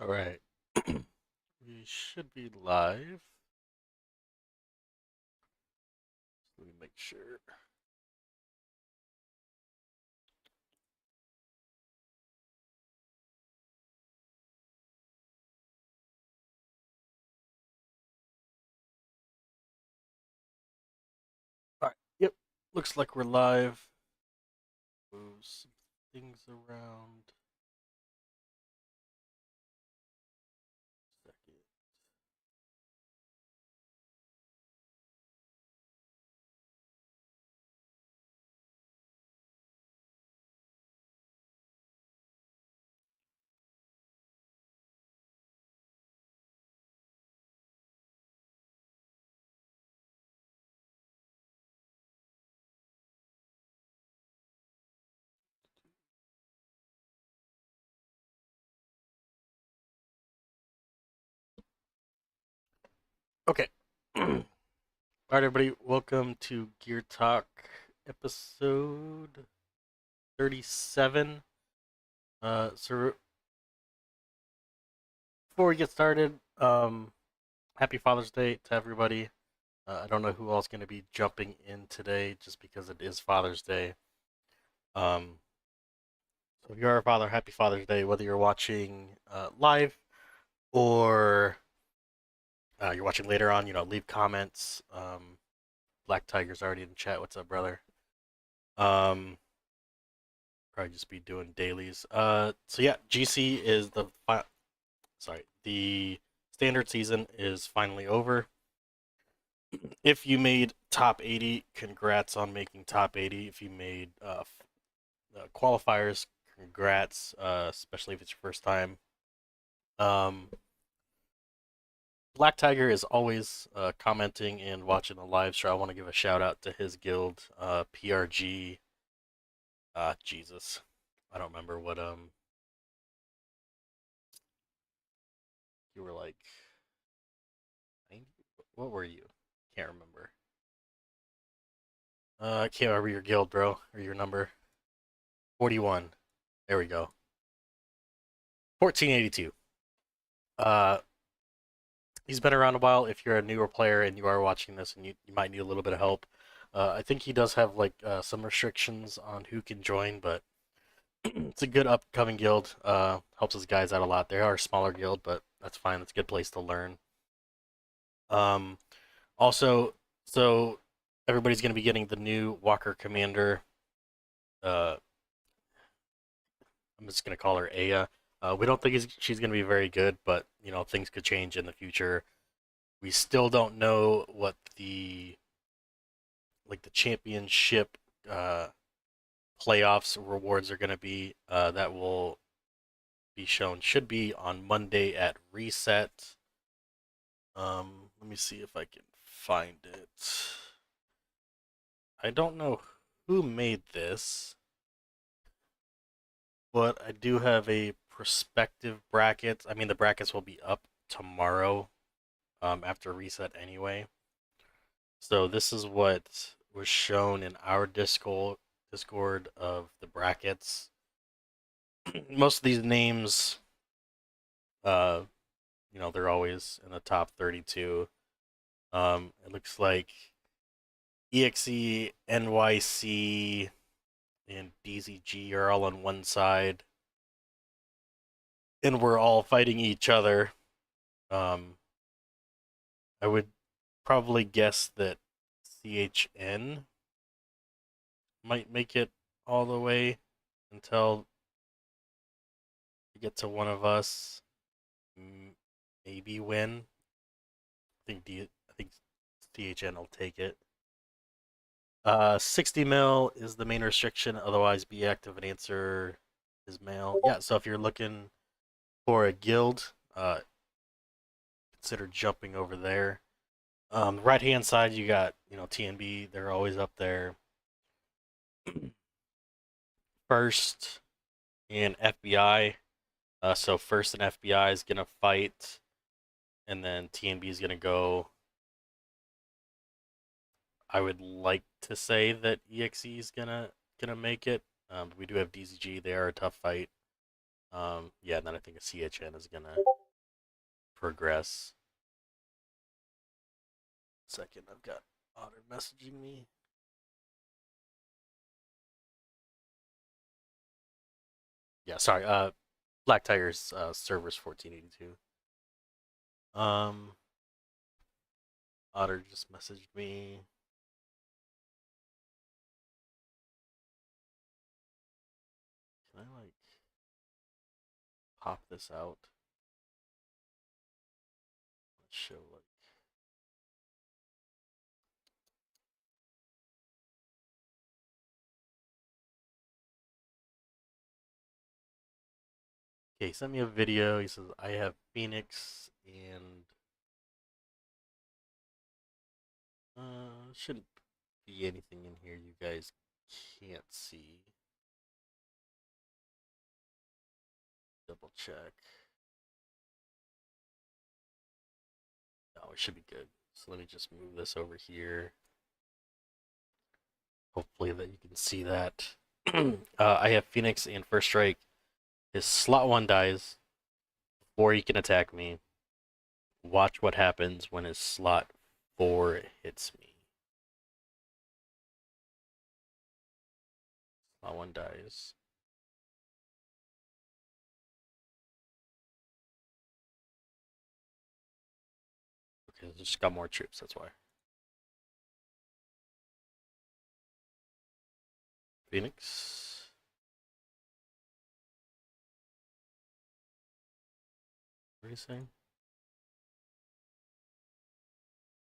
All right. We should be live. Let me make sure. All right. Yep. Looks like we're live. Move some things around. Second. Okay. All right, everybody. Welcome to Gear Talk episode 37. So before we get started, happy Father's Day to everybody. I don't know who else going to be jumping in today, just because it is Father's Day. Um, So if you are a father, happy Father's Day, whether you're watching live or you're watching later on, leave comments. Black Tiger's already in the chat. What's up, brother? Um, Probably just be doing dailies. So yeah, GC is the standard season is finally over. If you made top 80, congrats on making top 80. If you made qualifiers, congrats, especially if it's your first time. Um, Black Tiger is always commenting and watching the live stream. I want to give a shout out to his guild, PRG. Jesus, I don't remember what you were like. 90? What were you? Can't remember. I can't remember your guild, bro, or your number. 41. There we go. 1482. Uh, he's been around a while. If you're a newer player and you are watching this and you might need a little bit of help, I think he does have like some restrictions on who can join, but it's a good upcoming guild. Helps his guys out a lot. They are a smaller guild, but that's fine. It's a good place to learn. Um, Also, so everybody's going to be getting the new Walker Commander. Uh, I'm just going to call her Aya. We don't think she's going to be very good, but things could change in the future. We still don't know what the championship uh, playoffs rewards are going to be. That will be shown. Should be on Monday at reset. Let me see if I can find it. I don't know who made this, but I do have a prospective bracket. I mean, the brackets will be up tomorrow, after reset anyway. So this is what was shown in our Discord of the brackets. Most of these names, uh, they're always in the top 32. It looks like EXE, NYC, and DZG are all on one side, and we're all fighting each other. Um, I would probably guess that CHN might make it all the way until you get to one of us. Maybe win. I think CHN will take it. 60 mil is the main restriction. Otherwise, be active and answer is male. Yeah, so if you're looking for a guild, consider jumping over there. The right hand side, you got TNB. They're always up there. First and FBI. So first and FBI is gonna fight, and then TNB is gonna go. I would like to say that EXE is gonna make it. We do have DZG. They are a tough fight. Yeah, and then I think a CHN is gonna progress. Second, I've got Otter messaging me. Yeah, sorry. Black Tiger's server's 1482. Um, Otter just messaged me. Can I like pop this out? Let's show like. Okay, he sent me a video. He says I have Phoenix and shouldn't be anything in here you guys can't see. Double check. No, it should be good. So let me just move this over here. Hopefully that you can see that. I have Phoenix and First Strike. His slot 1 dies before he can attack me. Watch what happens when his slot 4 hits me. Slot 1 dies. Okay, just got more troops, that's why. Phoenix. What are you saying?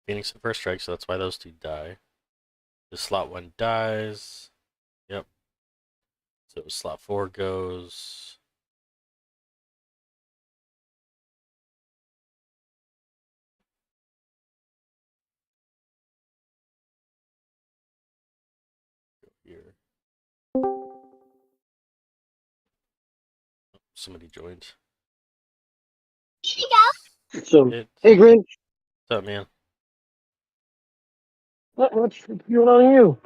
Phoenix and First Strike, so that's why those two die. The slot 1 dies. Yep. So slot 4 goes. Go here. Somebody joined. So, It. hey, Grinch, What's up, man? what's going on with you?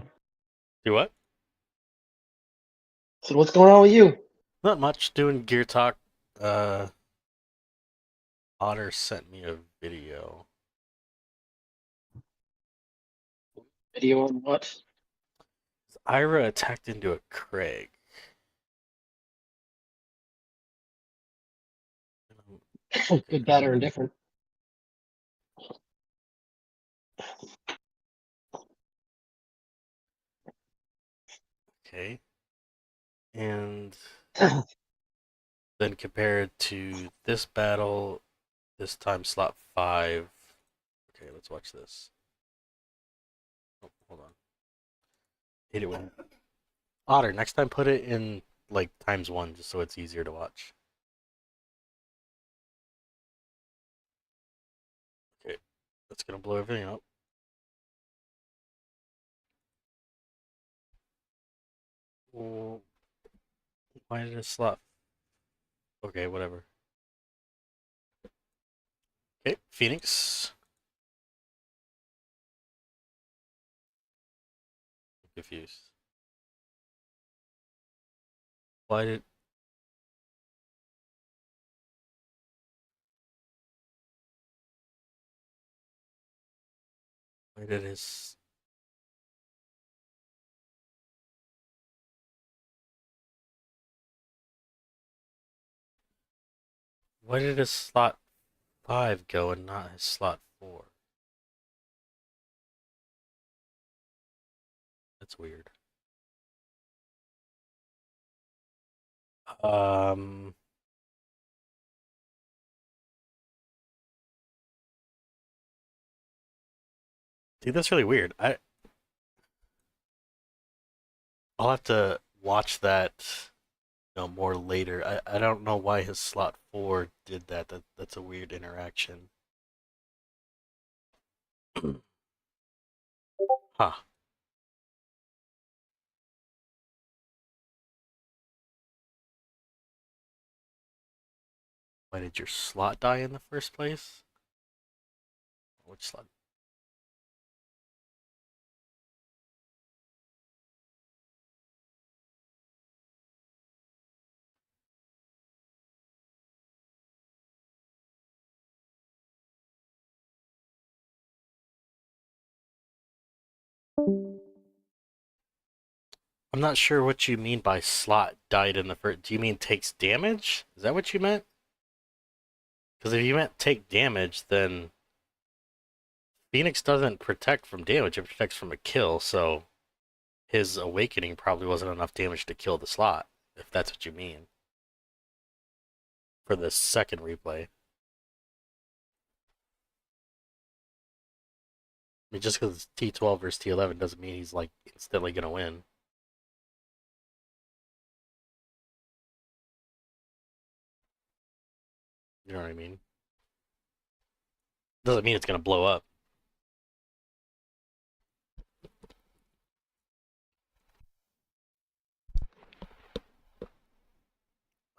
Do what? So, what's going on with you? Not much. Doing gear talk. Uh, Otter sent me a video. Video on what? Ira attacked into a Craig. Good, bad, or indifferent? Okay. And then compared to this battle, this time slot 5. Okay, let's watch this. Oh, hold on. Hit it with Otter. Next time, put it in like ×1, just so it's easier to watch. Okay, that's gonna blow everything up. Well, why did it slot? Okay, whatever. Okay, Phoenix. I'm confused. Why did why did his why did his slot 5 go and not his slot 4? That's weird. Um, Dude, that's really weird. I'll have to watch that, more later. I don't know why his slot 4 did that. That's a weird interaction. Huh. Why did your slot die in the first place? Which slot? I'm not sure what you mean by slot died in the first. Do you mean takes damage? Is that what you meant? Because if you meant take damage, then Phoenix doesn't protect from damage, it protects from a kill, so his awakening probably wasn't enough damage to kill the slot, if that's what you mean. For the second replay. I mean, just because it's T12 versus T11 doesn't mean he's like instantly gonna win. You know what I mean? Doesn't mean it's gonna blow up.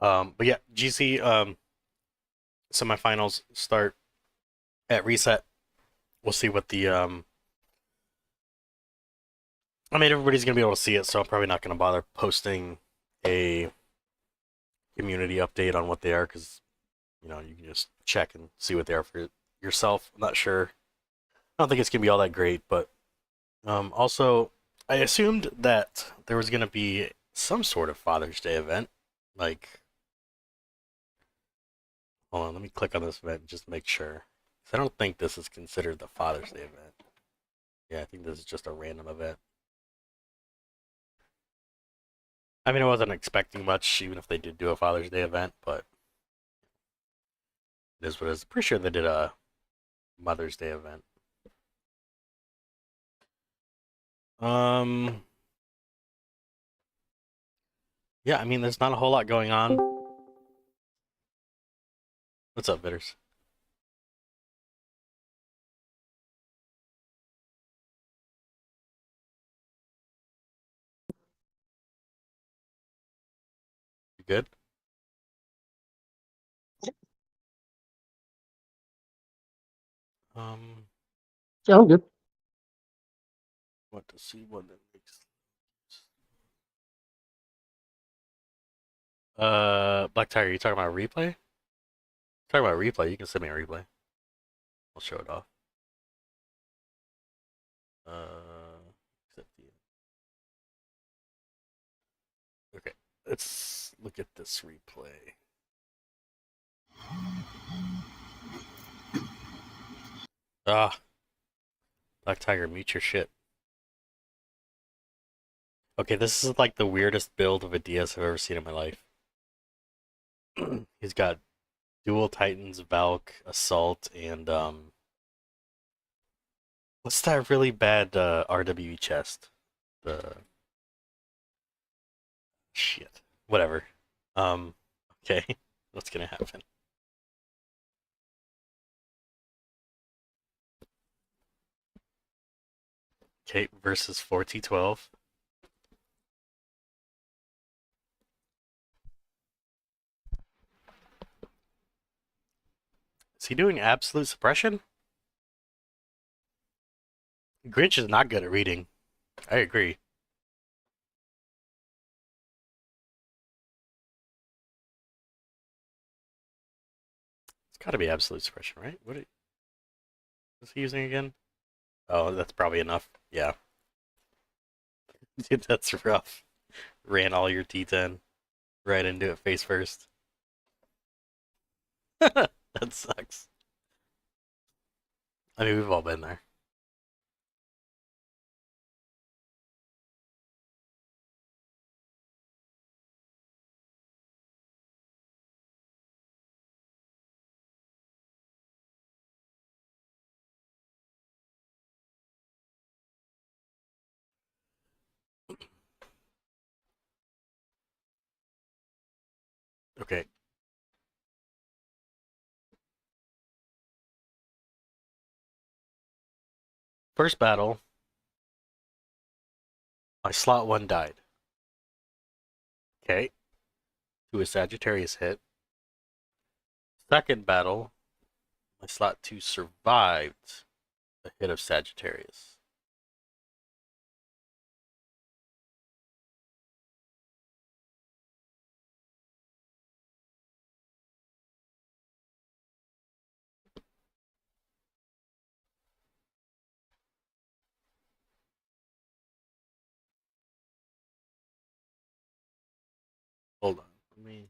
But yeah, GC semifinals start at reset. We'll see what the I mean, everybody's gonna be able to see it, so I'm probably not gonna bother posting a community update on what they are because you can just check and see what they are for yourself. I'm not sure. I don't think it's gonna be all that great, but also I assumed that there was gonna be some sort of Father's Day event. Like, hold on, let me click on this event and just make sure. 'Cause I don't think this is considered the Father's Day event. Yeah, I think this is just a random event. I mean, I wasn't expecting much, even if they did do a Father's Day event, but it is what it is. Pretty sure they did a Mother's Day event. Um, yeah, I mean, there's not a whole lot going on. What's up, Bitters? You good? Um, Yeah, I'm good. what to see what that makes. Black Tiger, you talking about a replay? Talking about a replay, you can send me a replay. I'll show it off. Accept the. Okay, let's look at this replay. Ah, Black Tiger, mute your shit. Okay, this is like the weirdest build of a DS I've ever seen in my life. He's got dual Titans, Valk, Assault, and what's that really bad RWE chest? The shit. Whatever. Um, okay. What's gonna happen? Okay, versus 4T12. Is he doing absolute suppression? Grinch is not good at reading. I agree. It's gotta be absolute suppression, right? Is he using again? Oh, that's probably enough. Yeah. Dude, that's rough. Ran all your T10 right into it face first. That sucks. I mean, we've all been there. Okay. First battle, my slot 1 died. Okay. To a Sagittarius hit. Second battle, my slot 2 survived a hit of Sagittarius. Hold on. Let me.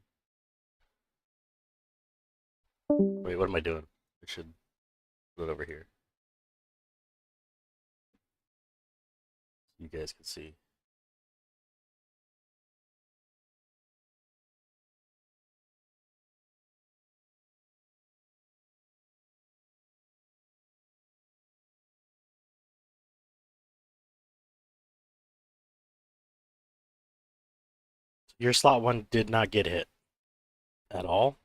Wait, what am I doing? I should put it over here. You guys can see. Your slot one did not get hit at all.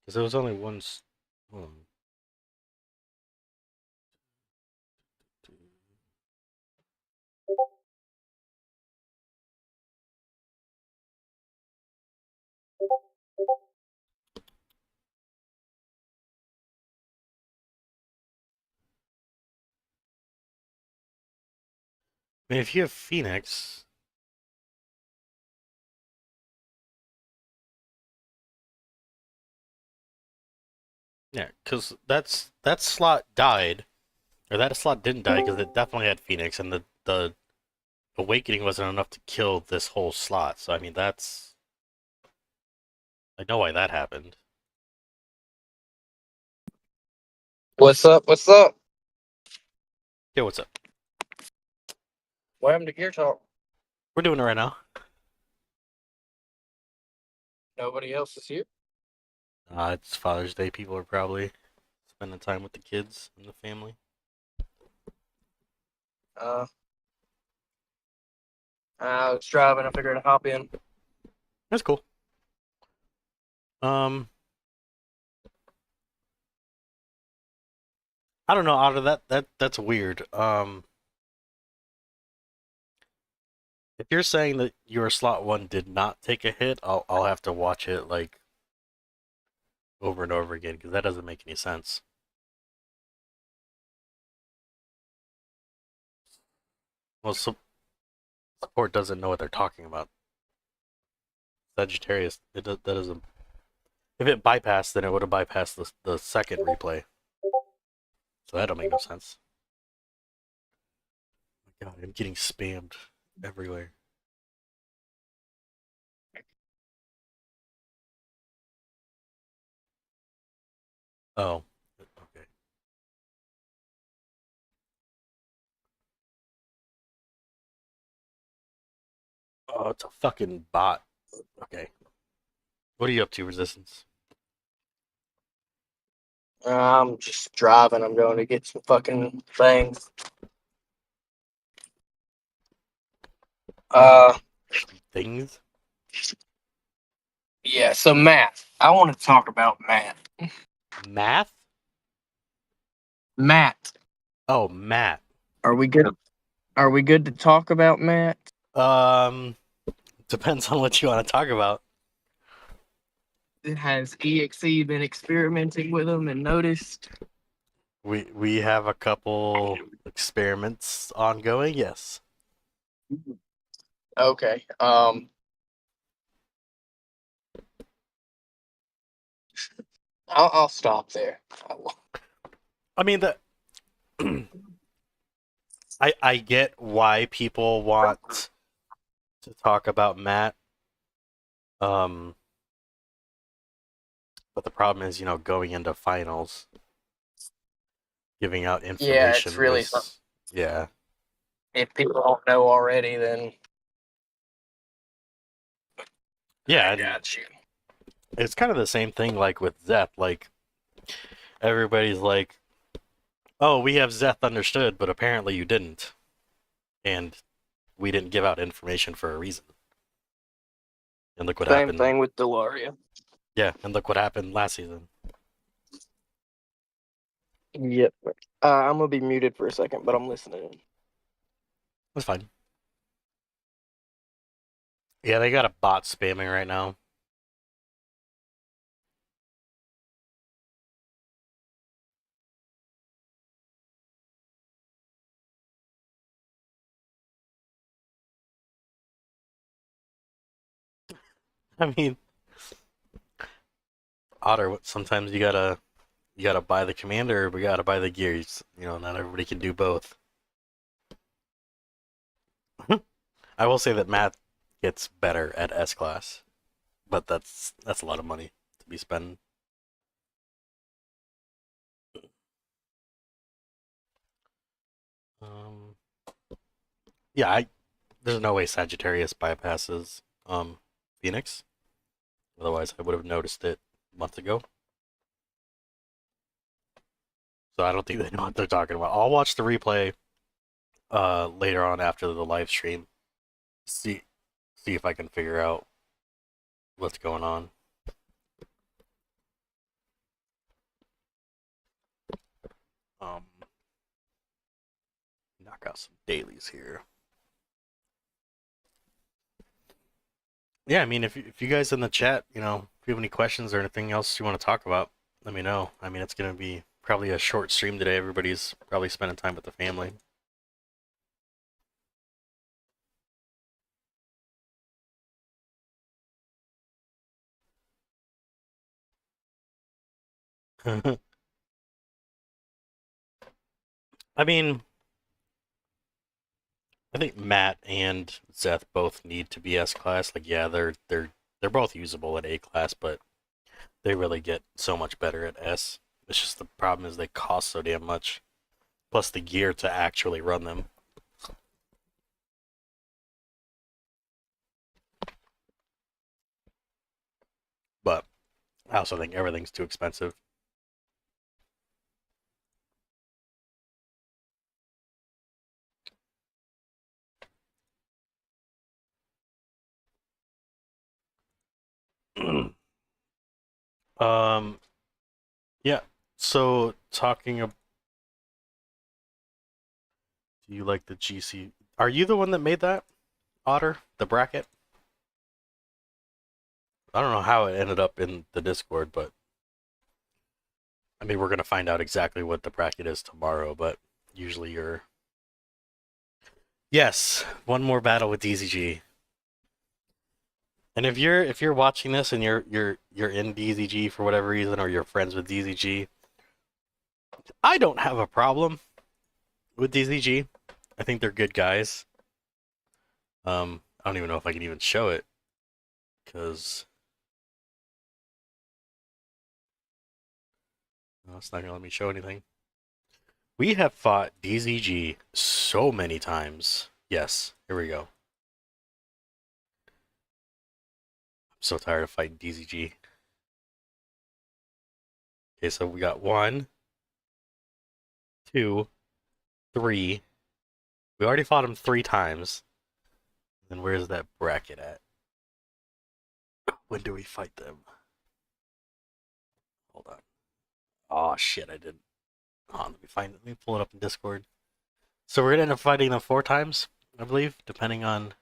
Because there was only one. Hmm. I mean, if you have Phoenix, yeah, because that slot died, or that slot didn't die because it definitely had Phoenix, and the Awakening wasn't enough to kill this whole slot. So I mean, that's I know why that happened. What's up? What's up? Yeah, what's up? What happened to Gear Talk? We're doing it right now. Nobody else is here. It's Father's Day. People are probably spending time with the kids and the family. Uh, I was driving. I figured I'd hop in. That's cool. I don't know. Out of that's weird. If you're saying that your slot one did not take a hit, I'll have to watch it like over and over again because that doesn't make any sense. Well, support doesn't know what they're talking about. Sagittarius, that doesn't. If it bypassed, then it would have bypassed the second replay. So that don't make no sense. Oh my God, I'm getting spammed everywhere. Oh, okay. Oh, it's a fucking bot. Okay. What are you up to, Resistance? I'm just driving. I'm going to get some fucking things. Uh, Things? yeah. So Matt, I want to talk about Matt. Math? Matt, Oh, Matt. are we good? Are we good to talk about Matt? Um, Depends on what you want to talk about. Has EXE been experimenting with him and noticed? We have a couple experiments ongoing. Yes. Okay. I'll stop there. I mean the I get why people want to talk about Matt. Um, but the problem is, going into finals, giving out Yeah, it's information really something. was yeah. If people don't know already, then Yeah, I and got you. it's kind of the same thing like with Zeth. Like everybody's like, "Oh, we have Zeth understood, but apparently you didn't." And we didn't give out information for a reason. And look what Same happened. thing with Delaria. Yeah, and look what happened last season. Yep. I'm gonna be muted for a second, but I'm listening. That's fine. Yeah, they got a bot spamming right now. I mean, Otter, sometimes you gotta you gotta buy the commander, or we gotta buy the gears. Not everybody can do both. I will say that Matt gets better at S class, but that's a lot of money to be spending. Um, yeah, there's no way Sagittarius bypasses Phoenix. Otherwise, I would have noticed it months ago. So I don't think they know what they're talking about. I'll watch the replay later on after the live stream. See if I can figure out what's going on. Knock out some dailies here. Yeah, I mean, if you guys in the chat, if you have any questions or anything else you want to talk about, let me know. I mean, it's gonna be probably a short stream today. Everybody's probably spending time with the family. I mean, I think Matt and Zeth both need to be S class. Like, yeah, they're both usable at A class, but they really get so much better at S. It's just the problem is they cost so damn much, plus the gear to actually run them. But I also think everything's too expensive. um, yeah. So talking about, do you like the GC? Are you the one that made that, Otter? The bracket? I don't know how it ended up in the Discord, but I mean, we're gonna find out exactly what the bracket is tomorrow. But usually you're. Yes, one more battle with DZG. And if you're watching this and you're in DZG for whatever reason, or you're friends with DZG, I don't have a problem with DZG. I think they're good guys. I don't even know if I can even show it, because no, it's not gonna let me show anything. We have fought DZG so many times. Yes, here we go. I'm so tired of fighting DZG. Okay, so we got 1, 2, 3. We already fought him 3 times. Then where's that bracket at? When do we fight them? Hold on. Oh shit, I didn't. Let me find it. Let me pull it up in Discord. So we're gonna end up fighting them 4 times, I believe, depending on.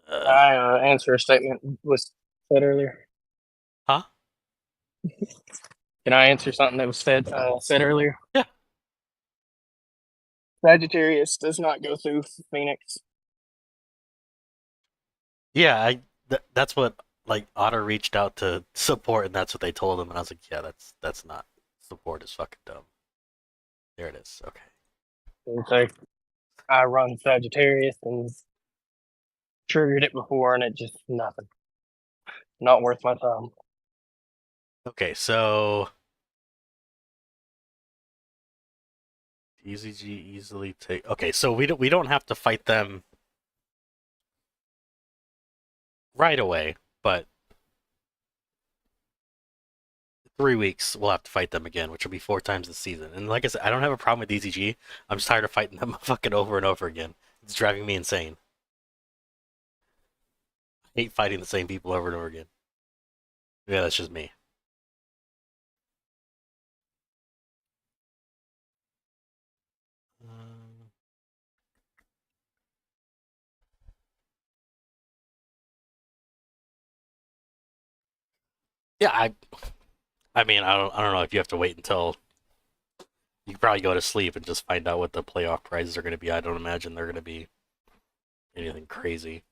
I answer a statement was said earlier. Huh? Can I answer something that was said earlier? Yeah. Sagittarius does not go through Phoenix. Yeah, that's what, like, Otter reached out to support, and that's what they told him, and I was like, yeah, that's not support is fucking dumb. There it is. Okay. And so I run Sagittarius and triggered it before, and it just nothing. Not worth my time. Okay, so EZG easily take. Okay, so we don't have to fight them right away, but 3 weeks we'll have to fight them again, which will be 4 times this season. And like I said, I don't have a problem with EZG. I'm just tired of fighting them fucking over and over again. It's driving me insane. I hate fighting the same people over and over again. Yeah, that's just me. Yeah, I mean, I don't know if you have to wait until you probably go to sleep and just find out what the playoff prizes are going to be. I don't imagine they're going to be anything crazy.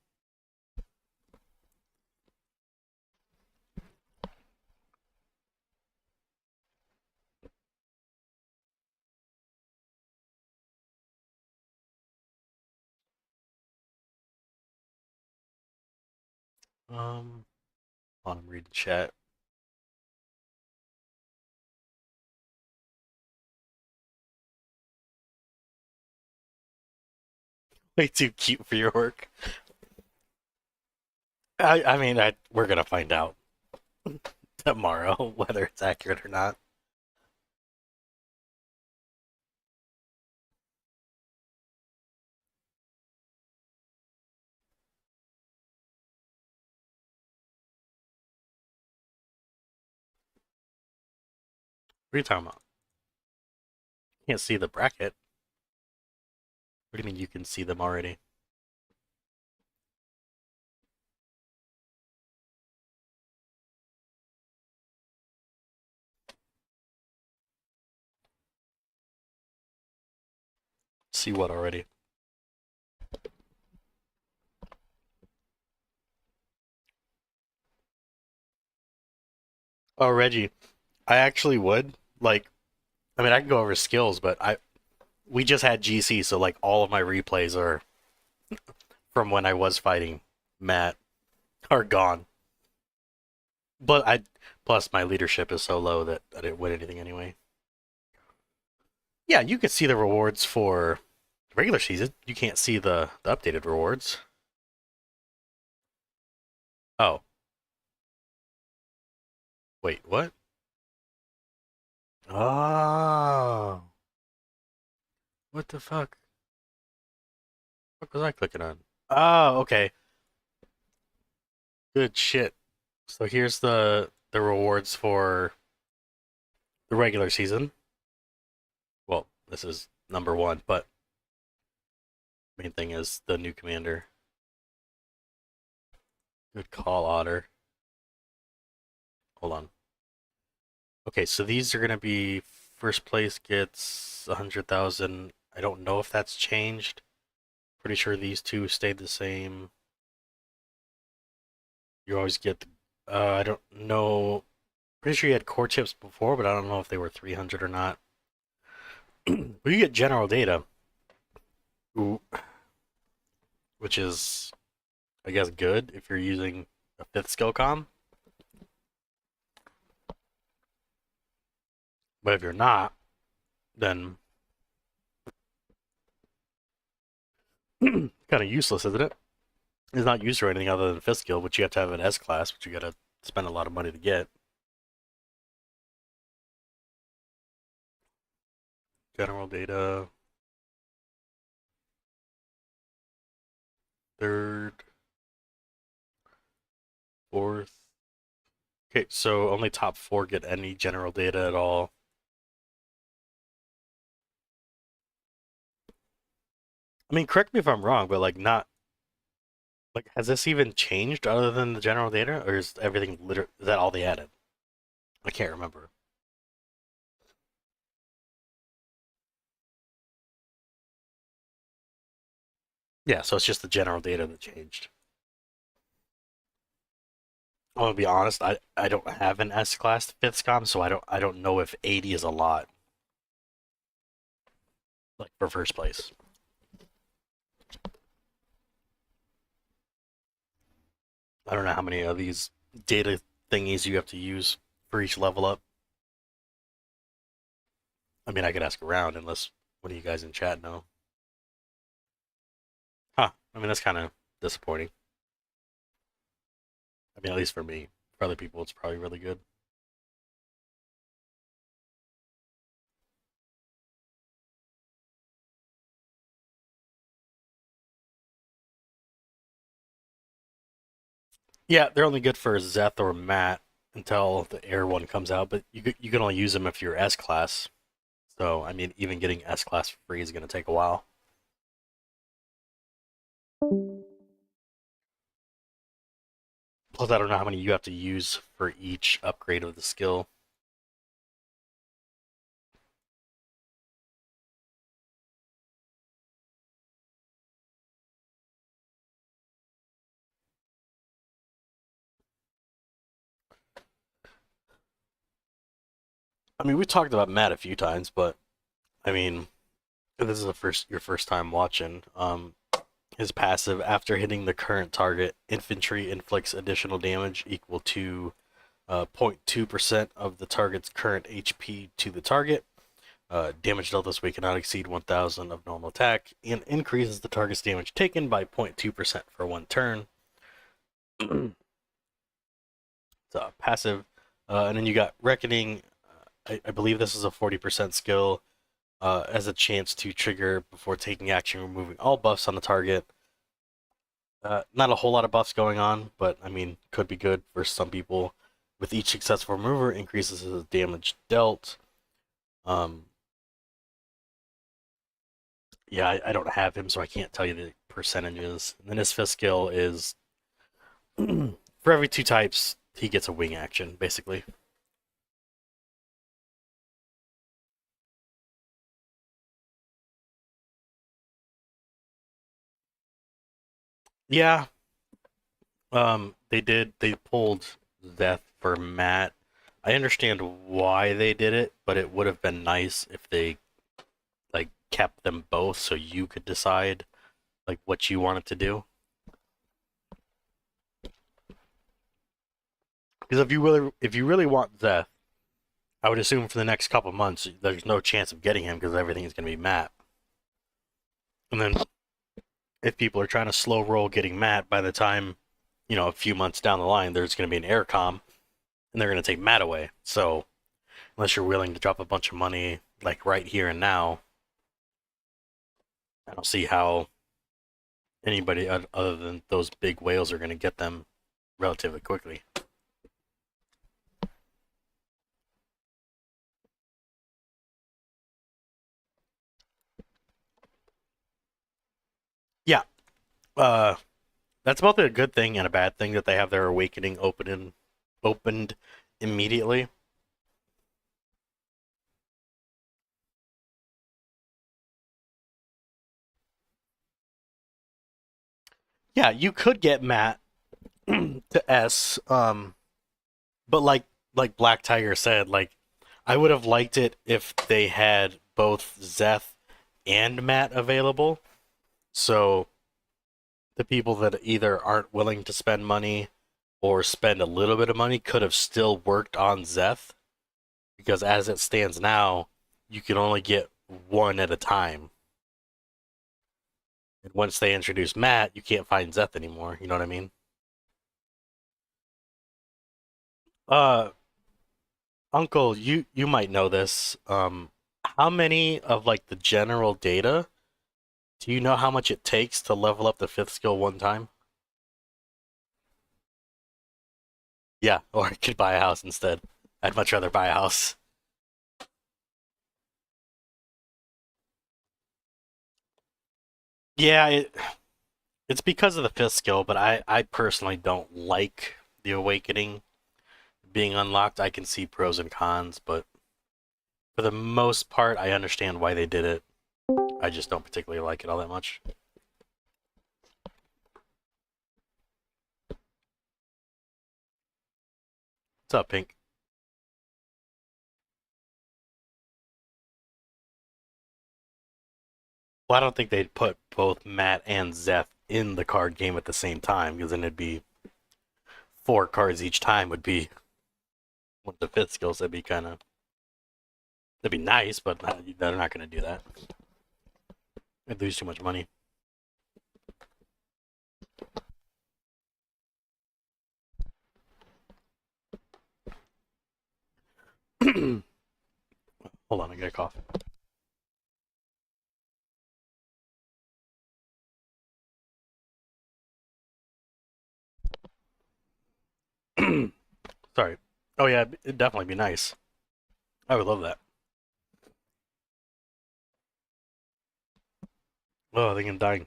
Hold on, I'm reading chat. Way too cute for your work. I mean, we're gonna find out tomorrow whether it's accurate or not. What are you talking about? You can't see the bracket. What do you mean you can see them already? See what already? Oh, Reggie, I actually would like. I mean, I can go over skills, but we just had GC, so like all of my replays are from when I was fighting Matt are gone. But I plus my leadership is so low that I didn't win anything anyway. Yeah, you could see the rewards for the regular season. You can't see the updated rewards. Oh, wait, what? Oh, what the fuck? What was I clicking on? Oh, okay. Good shit. So here's the rewards for the regular season. Well, this is number one, but main thing is the new commander. Good call, Otter. Hold on. Okay, so these are gonna be first place gets 100,000. I don't know if that's changed. Pretty sure these two stayed the same. You always get, I don't know. Pretty sure you had core chips before, but I don't know if they were 300 or not. But you get general data, which is, I guess, good if you're using a fifth skill com. But if you're not, then kind of useless, isn't it? It's not used for anything other than fifth skill, which you have to have an S class, which you gotta spend a lot of money to get. General data, third, fourth. Okay, so only top four get any general data at all. I mean, correct me if I'm wrong, but like not like has this even changed other than the general data, or is everything is that all they added? I can't remember. Yeah, so it's just the general data that changed. I'm gonna be honest, I don't have an S class fifth scom, so I don't know if 80 is a lot, like for first place. I don't know how many of these data thingies you have to use for each level up. I mean, I could ask around unless one of you guys in chat know. Huh. I mean, that's kind of disappointing. I mean, at least for me. For other people, it's probably really good. Yeah, they're only good for Zeth or Matt until the Air one comes out, but you can only use them if you're S class. So, I mean, even getting S class for free is going to take a while. Plus, I don't know how many you have to use for each upgrade of the skill. I mean, we talked about Matt a few times, but I mean, if this is your first time watching. His passive, after hitting the current target, infantry inflicts additional damage equal to 0.2% of the target's current HP to the target. Damage dealt this way cannot exceed 1,000 of normal attack, and increases the target's damage taken by 0.2% for one turn. It's passive. And then you got Reckoning. I believe this is a 40% skill. As a chance to trigger before taking action, removing all buffs on the target. Not a whole lot of buffs going on, but I mean, could be good for some people. With each successful remover, increases his damage dealt. Yeah, I don't have him, so I can't tell you the percentages. And then his fifth skill is for every 2 types, he gets a wing action, basically. Yeah, they pulled Zeth for Matt. I understand why they did it, but it would have been nice if they like kept them both so you could decide like what you wanted to do. Because if you really want Zeth, I would assume for the next couple months there's no chance of getting him because everything's going to be Matt. And then if people are trying to slow roll getting Matt, by the time a few months down the line, there's going to be an air com, and they're going to take Matt away. So unless you're willing to drop a bunch of money like right here and now, I don't see how anybody other than those big whales are going to get them relatively quickly. Yeah, that's both a good thing and a bad thing that they have their awakening opened immediately. Yeah, you could get Matt to S, but like Black Tiger said, like I would have liked it if they had both Zeth and Matt available. So the people that either aren't willing to spend money or spend a little bit of money could have still worked on Zeth, because as it stands now, you can only get one at a time. And once they introduce Matt, you can't find Zeth anymore. You know what I mean? Uh, Uncle, you might know this. How many of like the general data do you know how much it takes to level up the fifth skill one time? Yeah, or I could buy a house instead. I'd much rather buy a house. Yeah, it's because of the fifth skill, but I personally don't like the awakening being unlocked. I can see pros and cons, but for the most part, I understand why they did it. I just don't particularly like it all that much. What's up, Pink? Well, I don't think they'd put both Matt and Zeth in the card game at the same time, because then it'd be 4 cards each time would be one of the fifth skills. That'd be nice, but they're not going to do that. They'd lose too much money. Hold on, I got a cough. Sorry. Oh yeah, it'd definitely be nice. I would love that. Oh, I think I'm dying.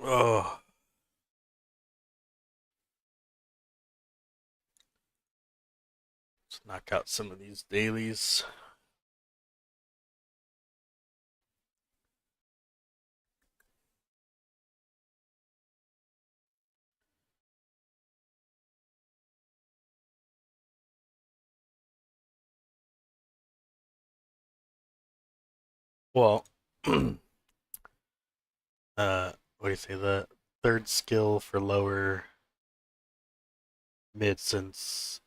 Oh, let's knock out some of these dailies. Well, what do you say? The third skill for lower mid since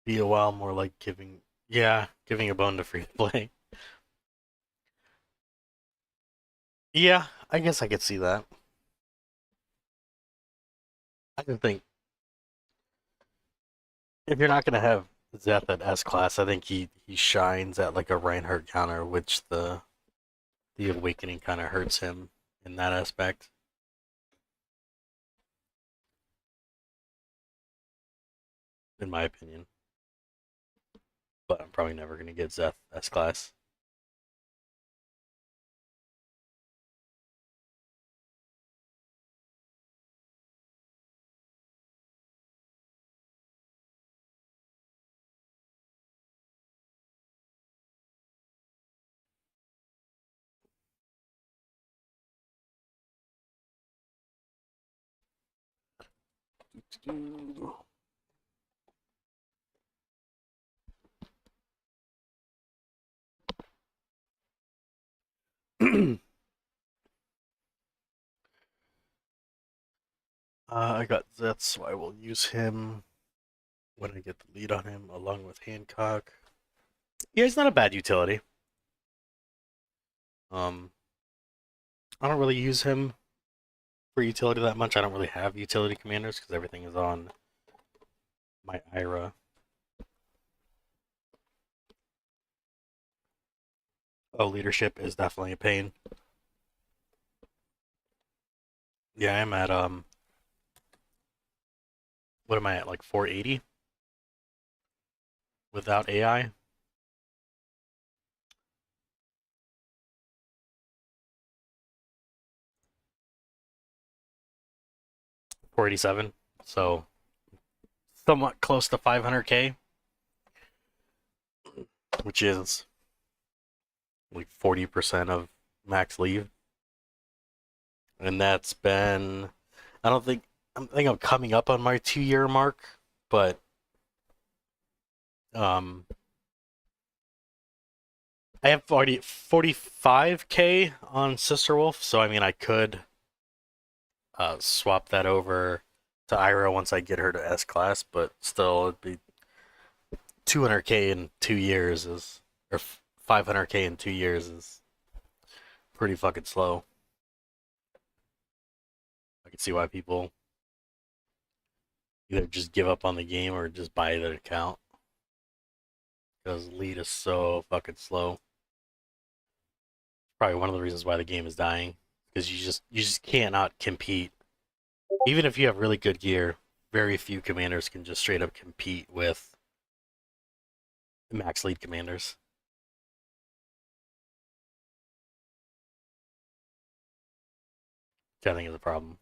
be a while, more like giving a bone to free play. Yeah, I guess I could see that. I can think if you're not gonna have Zeth at S class, I think he shines at like a Reinhardt counter, which the awakening kind of hurts him in that aspect. In my opinion. But I'm probably never gonna get Zeth S class. I got Zeth, so I will use him when I get the lead on him, along with Hancock. Yeah, he's not a bad utility. Um, I don't really use him for utility that much. I don't really have utility commanders because everything is on my Ira. Oh, leadership is definitely a pain. Yeah, I'm at what am I at, like 480 without AI? 487. So somewhat close to 500k, which is like 40% of max leave. And that's been I don't think I think I'm coming up on my 2 year mark, but um I have already 45k on Sister Wolf, so I mean I could swap that over to Ira once I get her to S class, but still it'd be 200k in 2 years is or 500k in 2 years is pretty fucking slow. I can see why people either just give up on the game or just buy the account because lead is so fucking slow. Probably one of the reasons why the game is dying because you just cannot compete. Even if you have really good gear, very few commanders can just straight up compete with max lead commanders. Which I think is a problem.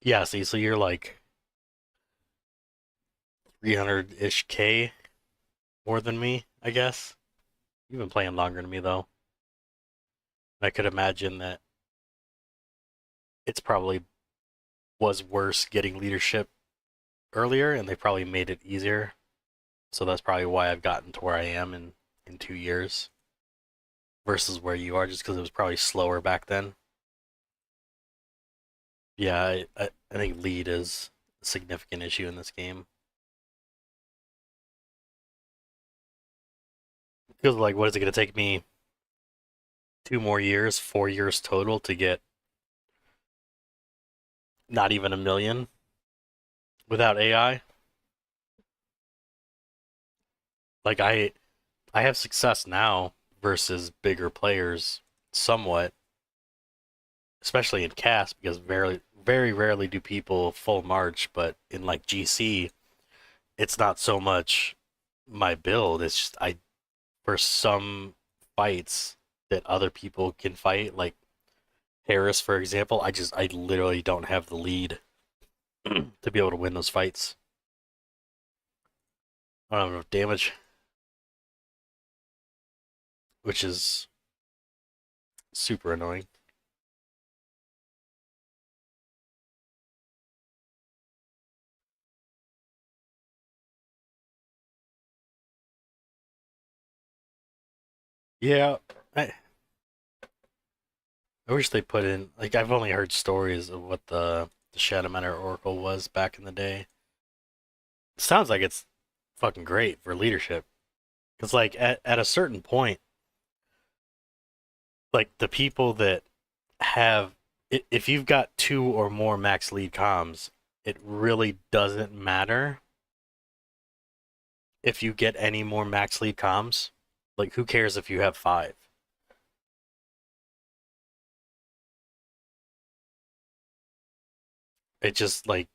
Yeah, see, so you're like 300-ish K more than me, I guess. You've been playing longer than me, though. I could imagine that it's probably was worse getting leadership earlier, and they probably made it easier. So that's probably why I've gotten to where I am in 2 years versus where you are, just because it was probably slower back then. Yeah, I think lead is a significant issue in this game. Because, like, what is it going to take me 2 more years, 4 years total to get not even a million without AI? Like, I have success now versus bigger players somewhat, especially in cast because very rarely do people full march, but in like GC, it's not so much my build, it's just I for some fights that other people can fight, like Harris for example, I literally don't have the lead to be able to win those fights. I don't have enough damage, which is super annoying. Yeah, I wish they put in, like, I've only heard stories of what the Shadowmanor Oracle was back in the day. Sounds like it's fucking great for leadership. Because, like, at a certain point, like, the people that have, if you've got two or more max lead comms, it really doesn't matter if you get any more max lead comms. Like, who cares if you have five? It just, like,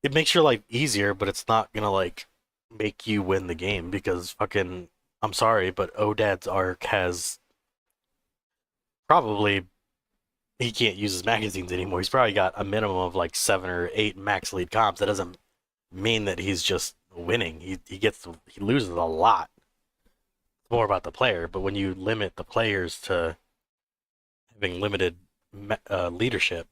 it makes your life easier, but it's not gonna, like, make you win the game because fucking, I'm sorry, but Odad's arc has probably, he can't use his magazines anymore. He's probably got a minimum of like 7 or 8 max lead comps. That doesn't mean that he's just winning. He loses a lot. It's more about the player. But when you limit the players to having limited leadership,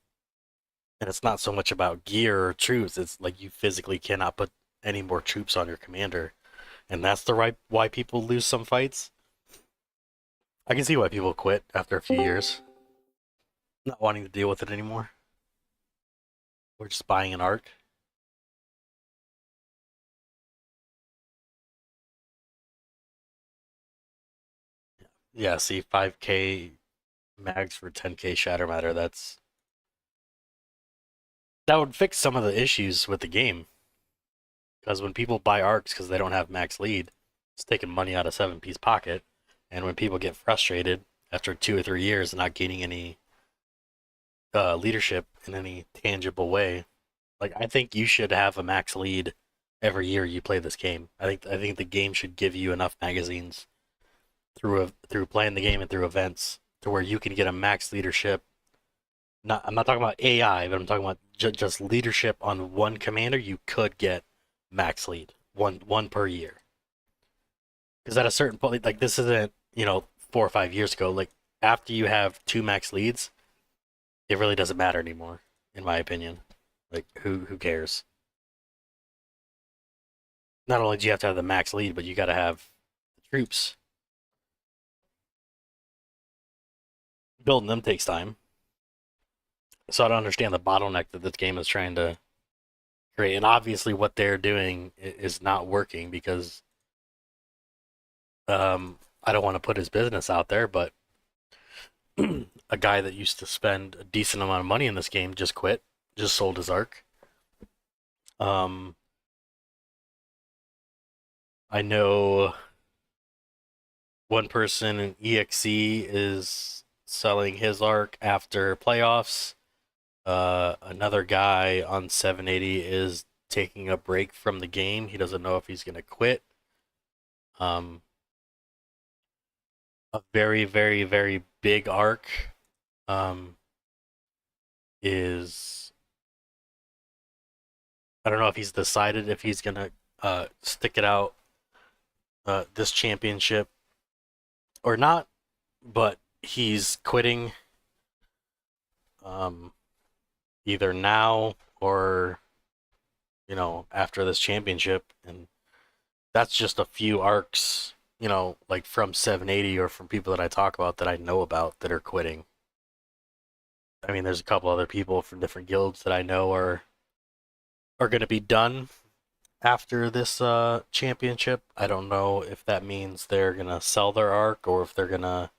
and it's not so much about gear or troops. It's like you physically cannot put any more troops on your commander, and that's the right why people lose some fights. I can see why people quit after a few years, not wanting to deal with it anymore. We're just buying an arc. Yeah, see, 5K mags for 10K Shatter Matter. That would fix some of the issues with the game. Because when people buy arcs because they don't have max lead, it's taking money out of 7P's pocket. And when people get frustrated after 2 or 3 years and not gaining any leadership in any tangible way, like, I think you should have a max lead every year you play this game. I think the game should give you enough magazines through playing the game and through events to where you can get a max leadership. I'm not talking about AI, but I'm talking about just leadership on one commander. You could get max lead one per year. Because at a certain point, like, this isn't 4 or 5 years ago. Like, after you have two max leads, it really doesn't matter anymore, in my opinion. Like, who cares? Not only do you have to have the max lead, but you got to have the troops. Building them takes time. So I don't understand the bottleneck that this game is trying to create. And obviously, what they're doing is not working because I don't want to put his business out there, but a guy that used to spend a decent amount of money in this game just quit, just sold his arc. Um, I know one person in EXE is selling his arc after playoffs. Another guy on 780 is taking a break from the game. He doesn't know if he's going to quit. Um, a very, very, very big arc um, is, I don't know if he's decided if he's going to stick it out this championship or not, but he's quitting um, either now or after this championship, and that's just a few arcs, like from 780 or from people that I talk about that I know about that are quitting. I mean, there's a couple other people from different guilds that I know are going to be done after this championship. I don't know if that means they're going to sell their arc or if they're going to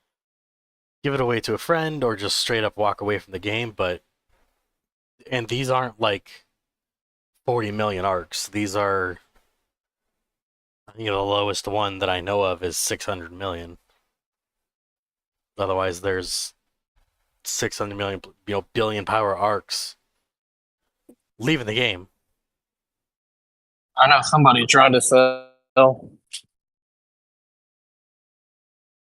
give it away to a friend or just straight up walk away from the game, but and these aren't like 40 million arcs. These are, the lowest one that I know of is 600 million. Otherwise, there's 600 million, billion power arcs leaving the game. I know somebody tried to sell.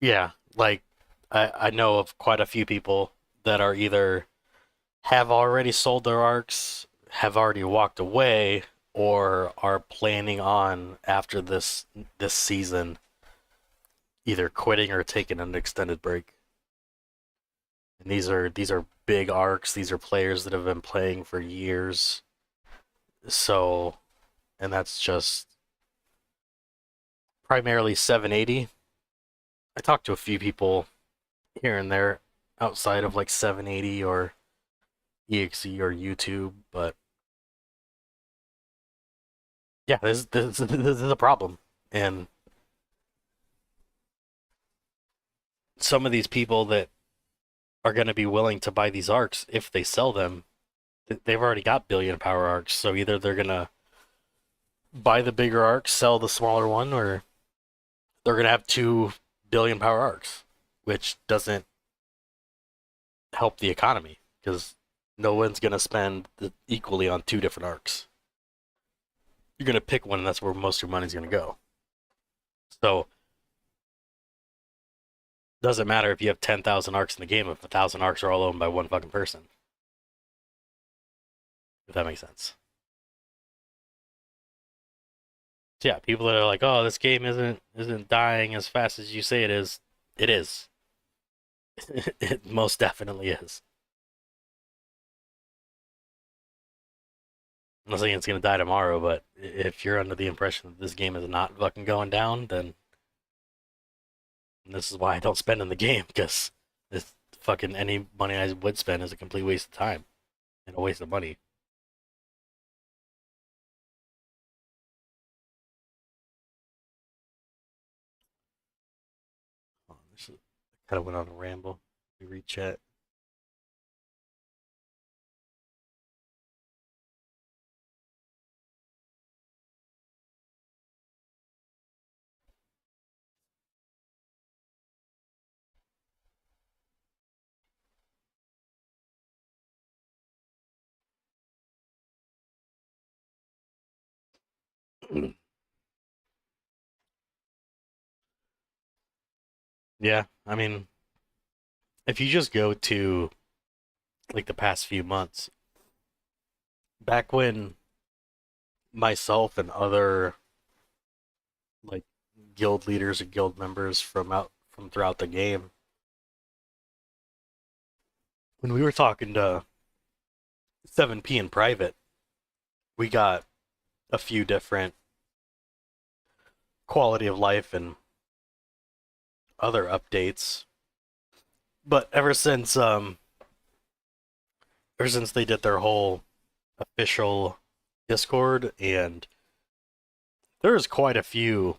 Yeah, like, I know of quite a few people that are either have already sold their arcs, have already walked away, or are planning on after this season either quitting or taking an extended break. And these are big arcs. These are players that have been playing for years. So, and that's just primarily 780. I talked to a few people here and there outside of like 780 or EXE or YouTube, but yeah, this is a problem. And some of these people that are going to be willing to buy these arcs, if they sell them, they've already got billion power arcs. So either they're going to buy the bigger arc, sell the smaller one, or they're going to have 2 billion power arcs, which doesn't help the economy because no one's going to spend equally on 2 different arcs. You're going to pick one, and that's where most of your money's going to go. So doesn't matter if you have 10,000 arcs in the game if 1,000 arcs are all owned by one fucking person. If that makes sense. So yeah, people that are like, "Oh, this game isn't dying as fast as you say it is." It is. It most definitely is. I'm not saying it's gonna die tomorrow, but if you're under the impression that this game is not fucking going down, then this is why I don't spend in the game because it's fucking any money I would spend is a complete waste of time and a waste of money. Oh, this kind of went on a ramble. We read chat. Yeah, I mean, if you just go to like the past few months, back when myself and other like guild leaders and guild members from throughout the game, when we were talking to 7P in private, we got a few different quality of life and other updates. But ever since they did their whole official Discord, and there's quite a few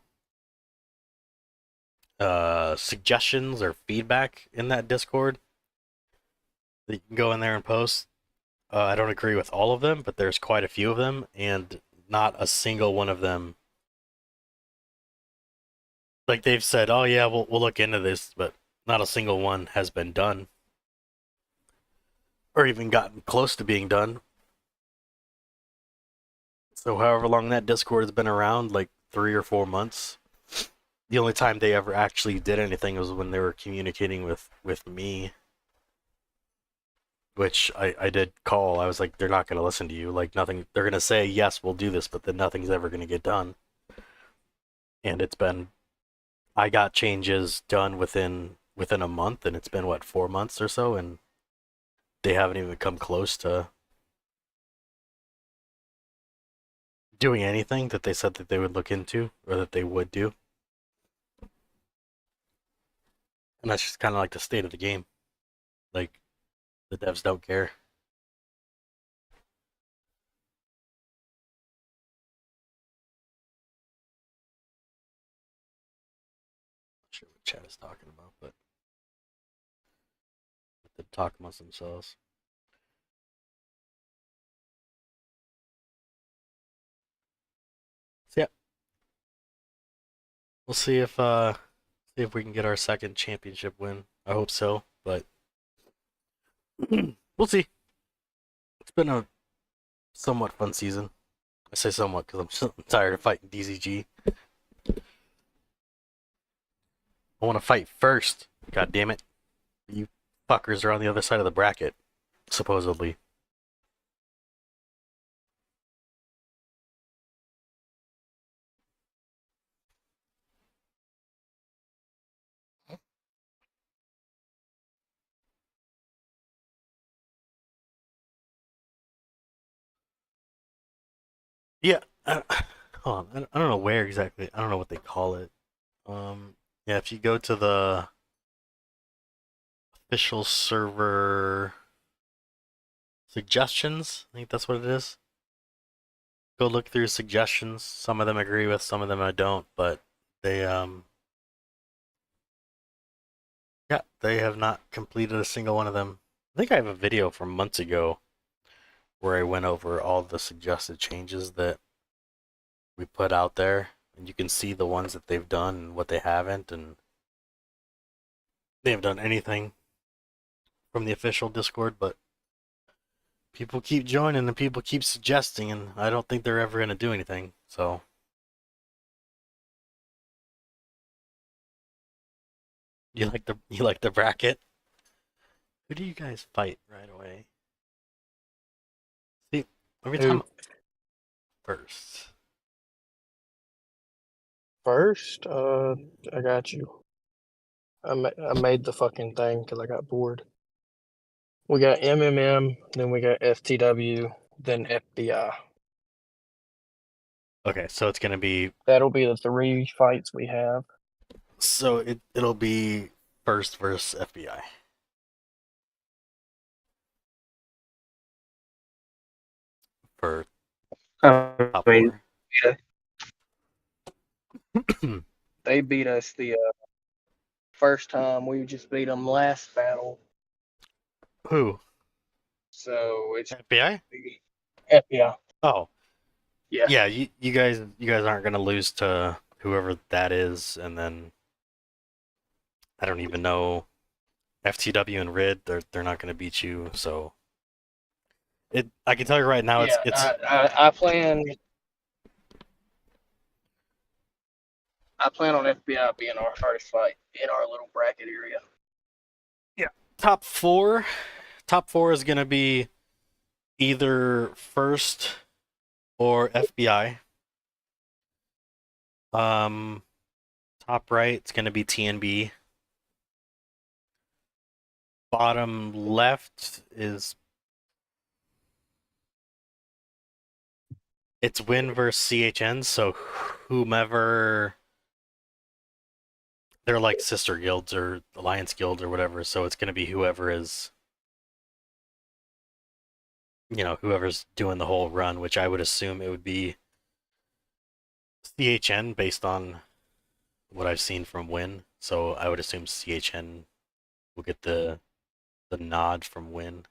suggestions or feedback in that Discord that you can go in there and post. I don't agree with all of them, but there's quite a few of them, and not a single one of them. Like they've said, oh yeah, we'll look into this, but not a single one has been done, or even gotten close to being done. So however long that Discord has been around, like 3 or 4 months, the only time they ever actually did anything was when they were communicating with me, which I did call. I was like, they're not going to listen to you. Like nothing. They're going to say yes, we'll do this, but then nothing's ever going to get done. And I got changes done within a month, and it's been what 4 months or so, and they haven't even come close to doing anything that they said that they would look into or that they would do. And that's just kind of like the state of the game. Like the devs don't care. Not sure what chat is talking about, but they talk amongst themselves. So yeah, we'll see if we can get our second championship win. I hope so, but we'll see. It's been a somewhat fun season. I say somewhat because I'm so tired of fighting DZG. I want to fight first. God damn it! You fuckers are on the other side of the bracket, supposedly. Yeah. Hold on. I don't know where exactly. I don't know what they call it. Yeah, if you go to the official server suggestions, I think that's what it is. Go look through suggestions. Some of them I agree with, some of them I don't, but they yeah, they have not completed a single one of them. I think I have a video from months ago where I went over all the suggested changes that we put out there, and you can see the ones that they've done and what they haven't, and they haven't done anything from the official Discord, but people keep joining and people keep suggesting, and I don't think they're ever going to do anything, so. You like the bracket? Who do you guys fight right away? See, every time Who first. first? I got you. I made the fucking thing because I got bored. We got MMM, then we got FTW, then FBI. Okay, so it's gonna be That'll be the 3 fights we have. it'll be first versus FBI. For I top mean, four. they beat us the first time. We just beat them last battle. Who? So it's FBI? FBI. Oh. Yeah. Yeah, you guys aren't gonna lose to whoever that is, and then I don't even know FTW and RID, they're not gonna beat you, so I can tell you right now Yeah. it's I plan on FBI being our hardest fight in our little bracket area. yeah. Top four. Top four is gonna be either first or FBI. Top right, it's gonna be TNB. Bottom left is it's win versus CHN, so whomever they're like sister guilds or alliance guild or whatever, so it's gonna be whoever is whoever's doing the whole run, which I would assume it would be CHN based on what I've seen from Win. So I would assume CHN will get the nod from Win.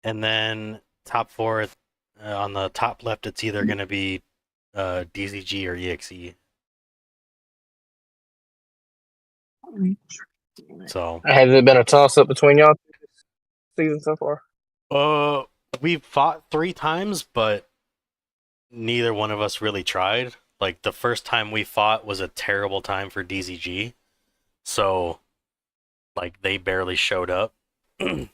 And then top four on the top left, it's either going to be DZG or EXE. So Has it been a toss up between y'all this season so far? we've fought 3 times, but neither one of us really tried. Like the first time we fought was a terrible time for DZG. So like they barely showed up. And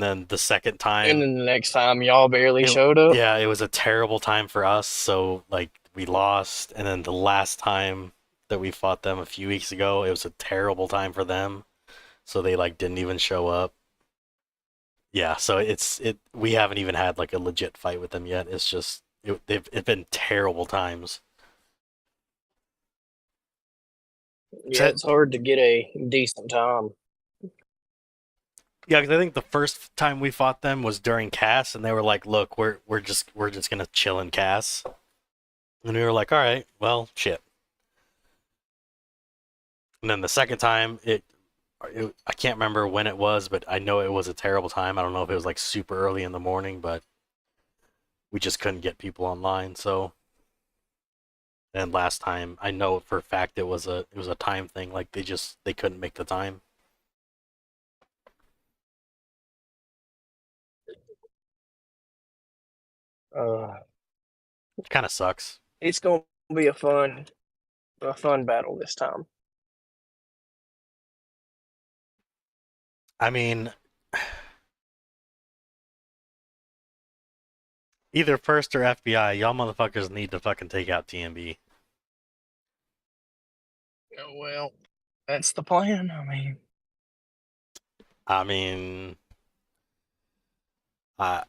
then the second time, And then the next time y'all barely showed up. yeah, it was a terrible time for us. So like we lost, and then the last time that we fought them a few weeks ago, it was a terrible time for them. So they like didn't even show up. Yeah, so we haven't even had like a legit fight with them yet. It's just it's been terrible times. Yeah, it's hard to get a decent time. Yeah, because I think the first time we fought them was during Cass, and they were like, "Look, we're just gonna chill in Cass," and we were like, "All right, well, shit." And then the second time, I can't remember when it was, but I know it was a terrible time. I don't know if it was like super early in the morning, but we just couldn't get people online. So, and last time, I know for a fact it was a time thing. Like they couldn't make the time. It kind of sucks. It's gonna be a fun battle this time. I mean, either first or FBI, y'all motherfuckers need to fucking take out TMB. Oh, well, that's the plan. I mean, uh,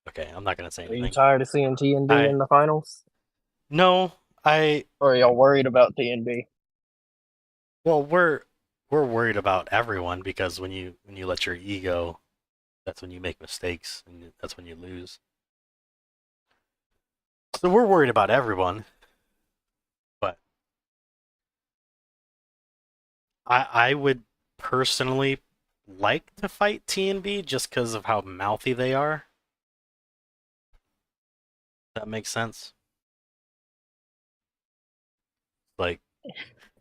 okay, I'm not gonna say Are you anything. tired of seeing TNB in the finals? No, Or are y'all worried about TNB? well, we're worried about everyone because when you let your ego, that's when you make mistakes and that's when you lose. So we're worried about everyone, but I would personally like to fight TNB just because of how mouthy they are. That makes sense. Like,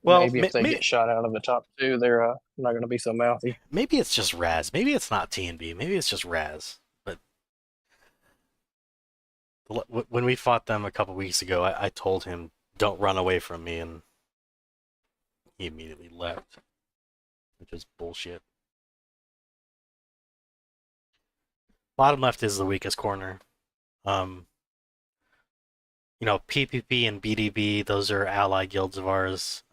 well, Maybe if they get shot out of the top two, they're not going to be so mouthy. maybe it's just Raz. Maybe it's not TNB. Maybe it's just Raz. But when we fought them a couple weeks ago, I told him, "Don't run away from me," and he immediately left, which is bullshit. Bottom left is the weakest corner. Um, PPP and BDB, those are ally guilds of ours.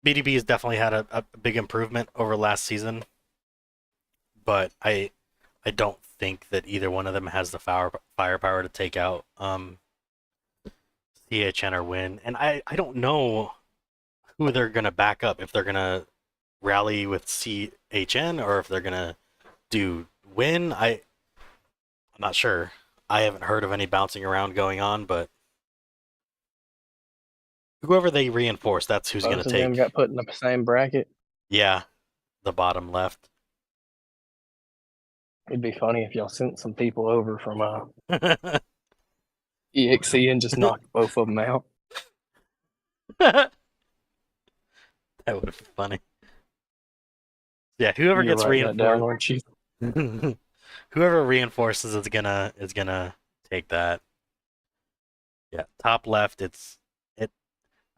BDB has definitely had a big improvement over last season, but I don't think that either one of them has the firepower to take out CHN or Win. And I don't know who they're gonna back up, if they're gonna rally with CHN or if they're gonna do Win. I'm not sure. I haven't heard of any bouncing around going on, but whoever they reinforce, that's who's gonna Both of them got take. put in the same bracket. Yeah, the bottom left. It'd be funny if y'all sent some people over from EXE and just knocked both of them out. That would have been funny. Yeah, whoever You're gets writing that down, reinforced, aren't you? whoever reinforces is gonna take that. Yeah, top left. It.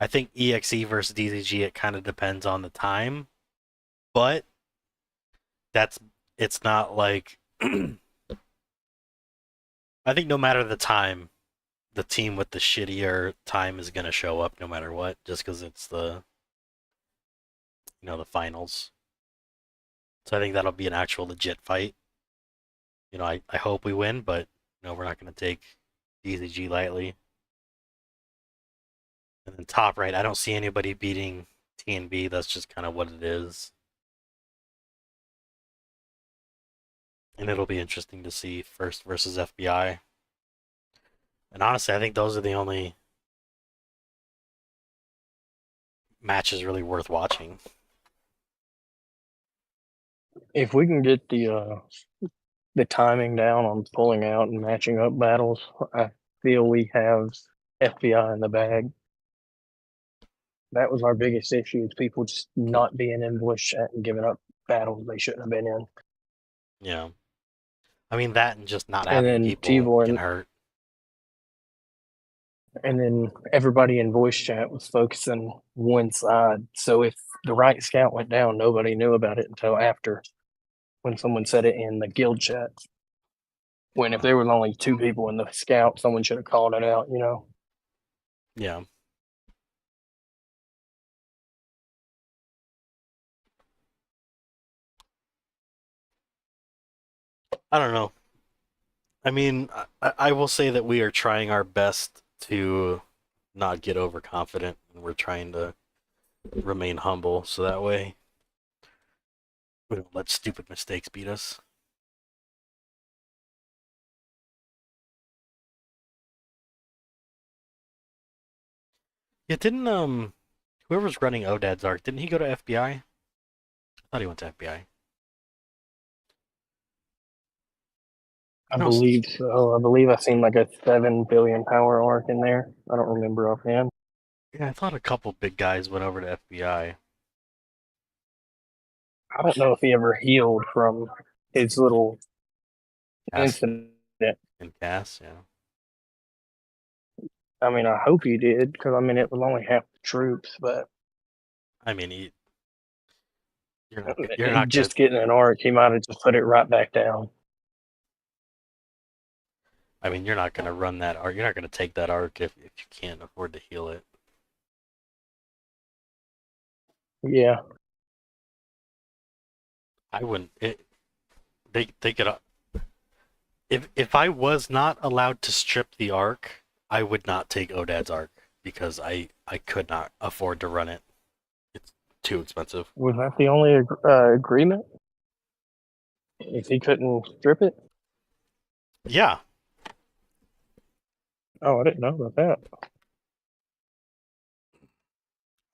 I think EXE versus DZG. It kind of depends on the time, but that's it's not like I think no matter the time, the team with the shittier time is gonna show up no matter what, just because it's the finals. So I think that'll be an actual legit fight. I hope we win, but we're not gonna take DZG lightly. And then top right, I don't see anybody beating TNB. That's just kind of what it is. And it'll be interesting to see first versus FBI. And honestly, I think those are the only matches really worth watching. If we can get the timing down on pulling out and matching up battles, I feel we have FBI in the bag. That was our biggest issue: is people just not being in voice chat and giving up battles they shouldn't have been in. Yeah. I mean, that and just not And having then people can T-Born, hurt. and then everybody in voice chat was focusing one side. So if the right scout went down, nobody knew about it until after, when someone said it in the guild chat. When if there was only two people in the scout, someone should have called it out, you know. Yeah. I don't know. I mean, I will say that we are trying our best to not get overconfident, and we're trying to remain humble so that way we don't let stupid mistakes beat us. Yeah, didn't whoever's running Odad's arc, didn't he go to FBI? I thought he went to FBI. I No, believe so. I believe I've seen like a 7 billion power arc in there. I don't remember offhand. yeah, I thought a couple big guys went over to FBI. I don't know if he ever healed from his little Cass incident. and Cass, yeah. I mean, I hope he did, because I mean it was only half the troops, but I mean, you're not gonna. just getting an arc, he might have just put it right back down. I mean, you're not gonna run that arc. You're not gonna take that arc if you can't afford to heal it. Yeah, I wouldn't. They could. if I was not allowed to strip the arc, I would not take Odad's arc because I could not afford to run it. It's too expensive. Was that the only agreement? If he couldn't strip it? Yeah, Oh, I didn't know about that.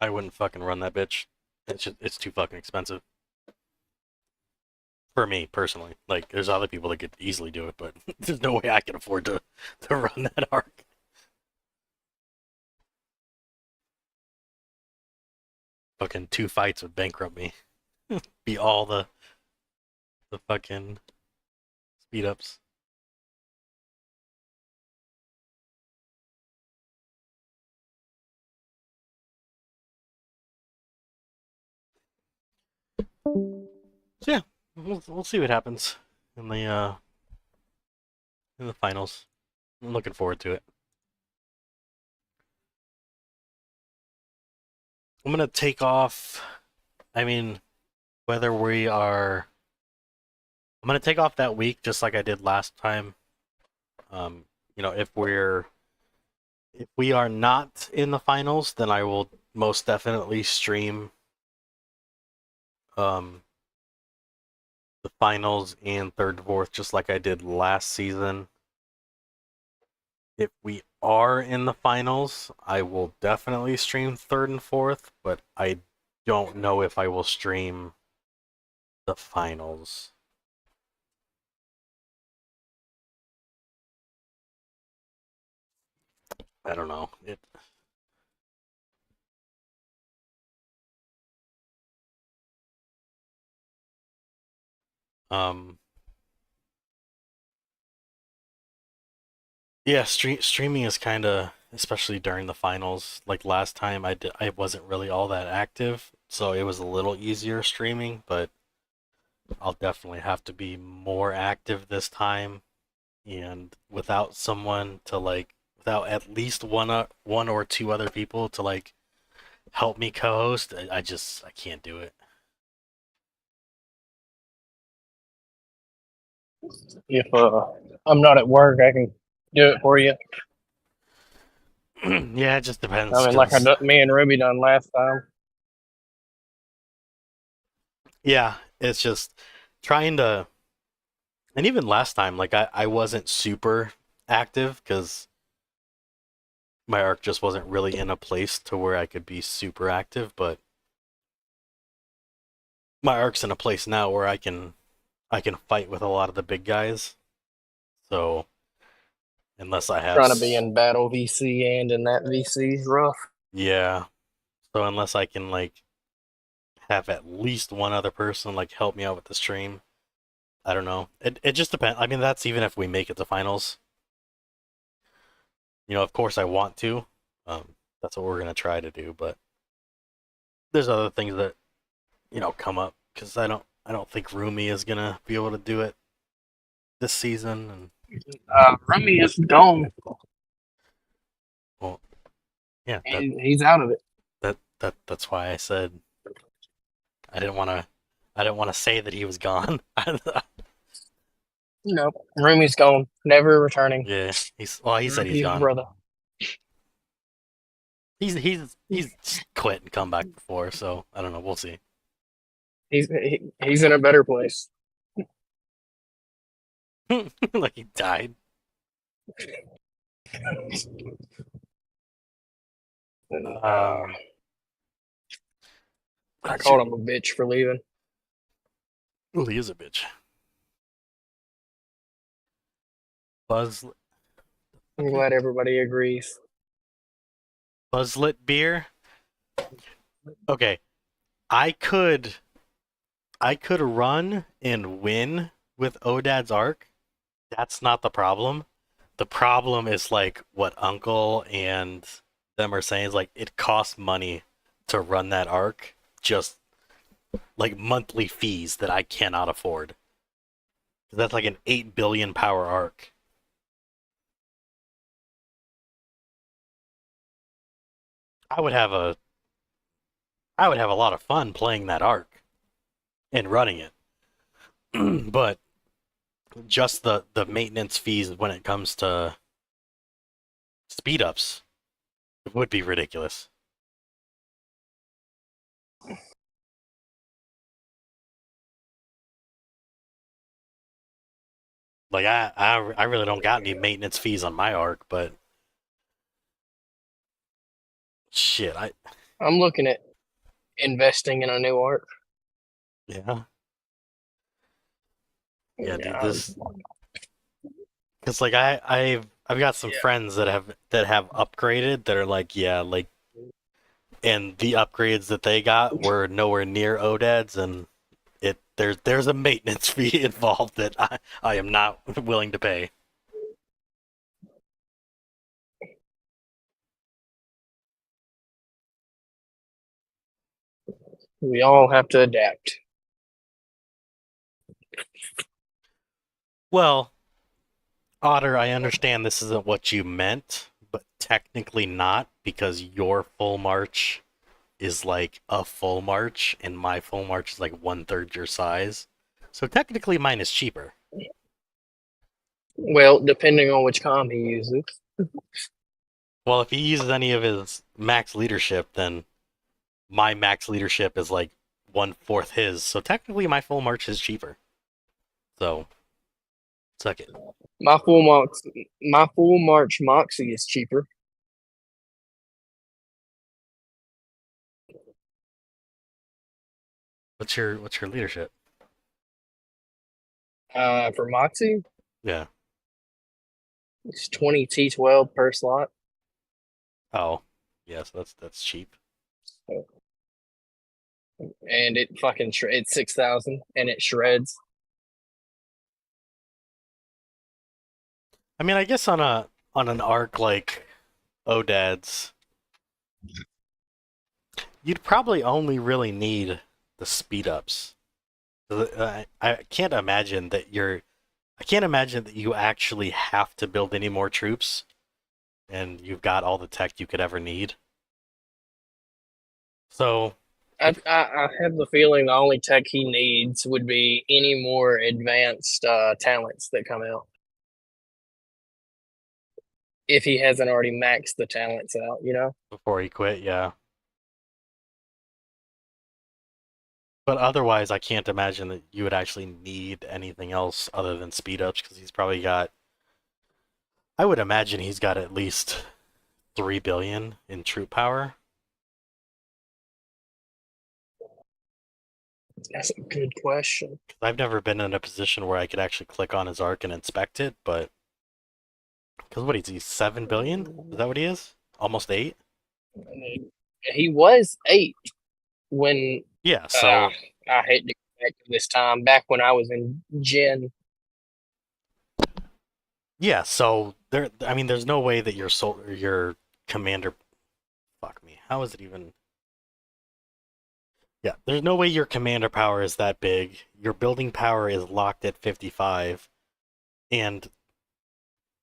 I wouldn't fucking run that bitch. It's too fucking expensive. For me personally. Like there's other people that could easily do it, but there's no way I can afford to run that arc. Fucking 2 fights would bankrupt me. Be all the fucking speed ups. So yeah, we'll see what happens in the finals. I'm looking forward to it. I'm gonna take off. I mean, whether we are, I'm gonna take off that week just like I did last time. You know, if we are not in the finals, then I will most definitely stream um the finals and third and fourth just like I did last season. If we are in the finals, I will definitely stream third and fourth, but I don't know if I will stream the finals. I don't know. Um yeah, streaming is kind of, especially during the finals. Like last time I wasn't really all that active, so it was a little easier streaming, but I'll definitely have to be more active this time, and without someone to like, without at least one or two other people to like help me co-host, I can't do it. If I'm not at work, I can do it for you. Yeah, it just depends. I mean, like Cause me and Ruby done last time. yeah, it's just trying to, and even last time, like I wasn't super active because my arc just wasn't really in a place to where I could be super active, but my arc's in a place now where I can fight with a lot of the big guys. So unless I have Trying to be in battle VC and in that VC is rough. yeah, so unless I can like have at least one other person like help me out with the stream, I don't know. It just depends. I mean, that's even if we make it to finals. You know, of course I want to. That's what we're gonna try to do, but there's other things that come up because I don't think Rumi is gonna be able to do it this season, and Remy is gone. well, yeah, He's out of it. that's why I said I didn't want to. I didn't want to say that he was gone. No, Remy's gone. Never returning. Yeah, he said he's He's gone. brother. He's quit and come back before, so I don't know. We'll see. He's in a better place. Like he died. I called him a bitch for leaving. Well, he is a bitch. Buzz I'm glad everybody agrees. Buzzlet beer. Okay, I could run and win with Odad's arc. That's not the problem. The problem is like what Uncle and them are saying is like it costs money to run that arc, just like monthly fees that I cannot afford. That's like an 8 billion power arc. I would have a lot of fun playing that arc and running it. But just the maintenance fees when it comes to speed ups would be ridiculous. Like I really don't got any maintenance fees on my arc, but shit, I'm looking at investing in a new arc. yeah. Yeah, dude, Yeah, this because like I've got some yeah. friends that have upgraded that are like, yeah, like, and the upgrades that they got were nowhere near Odad's, and there's a maintenance fee involved that I am not willing to pay. We all have to adapt. Well, Otter, I understand this isn't what you meant, but technically not because your full march is like a full march, and my full march is like 1/3 your size. So technically, mine is cheaper. Well, depending on which comm he uses. Well, if he uses any of his max leadership, then my max leadership is like 1/4 his. So technically, my full march is cheaper. So suck it. My full March Moxie is cheaper. What's your leadership? For Moxie, Yeah. it's 20 T12 per slot. Oh, yes, that's cheap. And it fucking it's 6,000 and it shreds. I mean, I guess on an arc like Odad's, you'd probably only really need the speed ups. I can't imagine that you actually have to build any more troops, and you've got all the tech you could ever need. So, I have the feeling the only tech he needs would be any more advanced talents that come out. If he hasn't already maxed the talents out, you know? before he quit, yeah. But otherwise, I can't imagine that you would actually need anything else other than speed ups because he's probably got. I would imagine he's got at least 3 billion in troop power. That's a good question. I've never been in a position where I could actually click on his arc and inspect it, but because what is he, 7 billion? Is that what he is? Almost 8? He was 8 when Yeah, so I hate to go back to this time back when I was in Gen. yeah, so there. I mean, there's no way that your commander. Fuck me. How is it even? Yeah, there's no way your commander power is that big. Your building power is locked at 55, and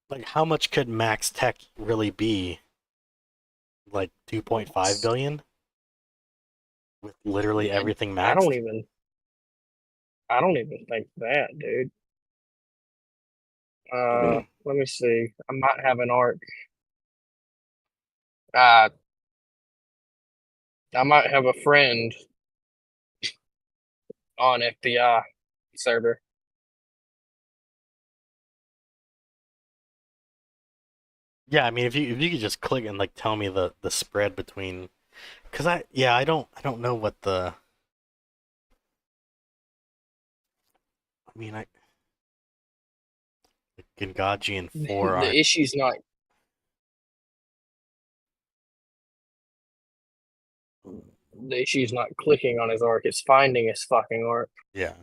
like, how much could max tech really be? Like 2.5 billion with literally everything I maxed. I don't even think that, dude. Let me see. I might have an arc. Uh, I might have a friend on FBI server. Yeah, I mean, if you could just click and like tell me the spread between, because I don't know what the. I mean, I Gengaji and 4 The aren't. issue's not the issue's not clicking on his arc. It's finding his fucking arc. Yeah,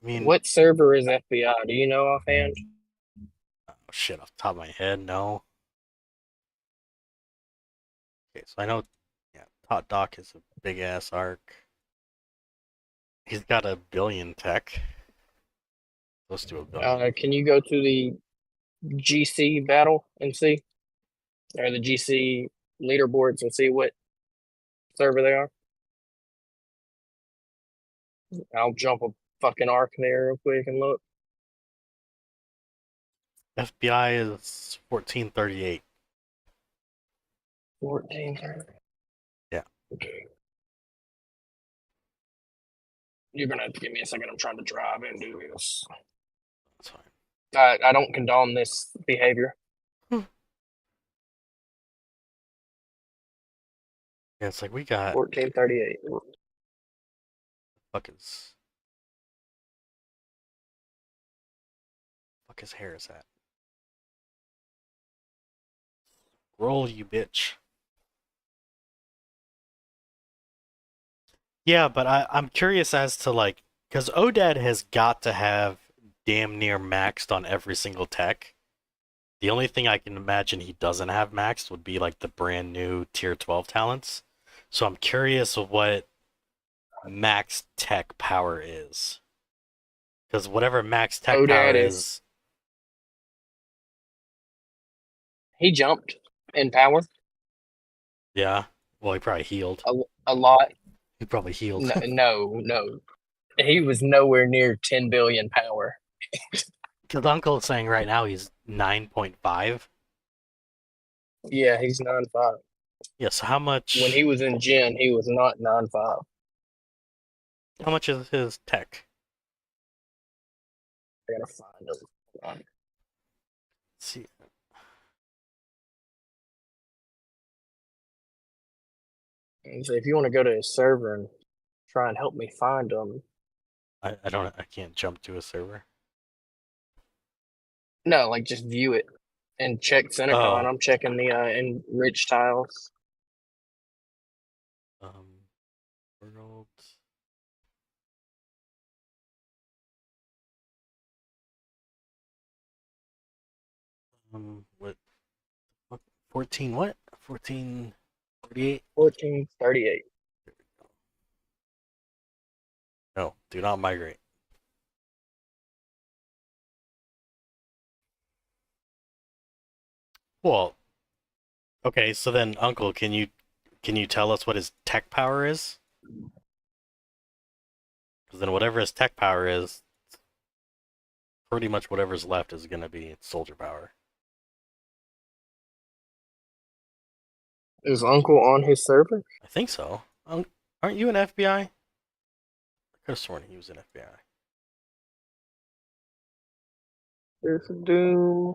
I mean, What server is FBI? Do you know offhand? oh, shit, off the top of my head, no. Okay, so I know, yeah, Tot Doc is a big ass arc. He's got 1 billion tech, close to 1 billion. Can you go to the GC battle and see, or the GC leaderboards and see what server they are? I'll jump a fucking arc there real quick and look. FBI is 1438. 14. Yeah. Okay. You're gonna have to give me a second. I'm trying to drive and do this. That's fine. I don't condone this behavior. Yeah, it's like we got 1438. fuck his hair is at. Roll, you bitch. Yeah, but I'm curious as to like, because Odad has got to have damn near maxed on every single tech. The only thing I can imagine he doesn't have maxed would be like the brand new tier 12 talents. So I'm curious of what max tech power is. Because whatever max tech power Odad is is, he jumped in power yeah. Well, he probably healed. a lot. He probably healed. No. He was nowhere near 10 billion power. Because Uncle is saying right now he's 9.5. Yeah, he's 9.5. Yeah, so how When he much? was in Gen, he was not 9.5. How much is his tech? I gotta find him. Hold on. Let's see. And so if you want to go to his server and try and help me find him, I can't jump to a server. no, like just view it and check Cinecon. Oh, I'm checking the enriched tiles. um, world. What? 14? What? 1438? 1438. No, do not migrate. Well, okay. So then, Uncle, can you tell us what his tech power is? Because then, whatever his tech power is, pretty much whatever's left is gonna be soldier power. Is Uncle on his server? I think so. Aren't you an FBI? I could have sworn he was an FBI. There's a Doom.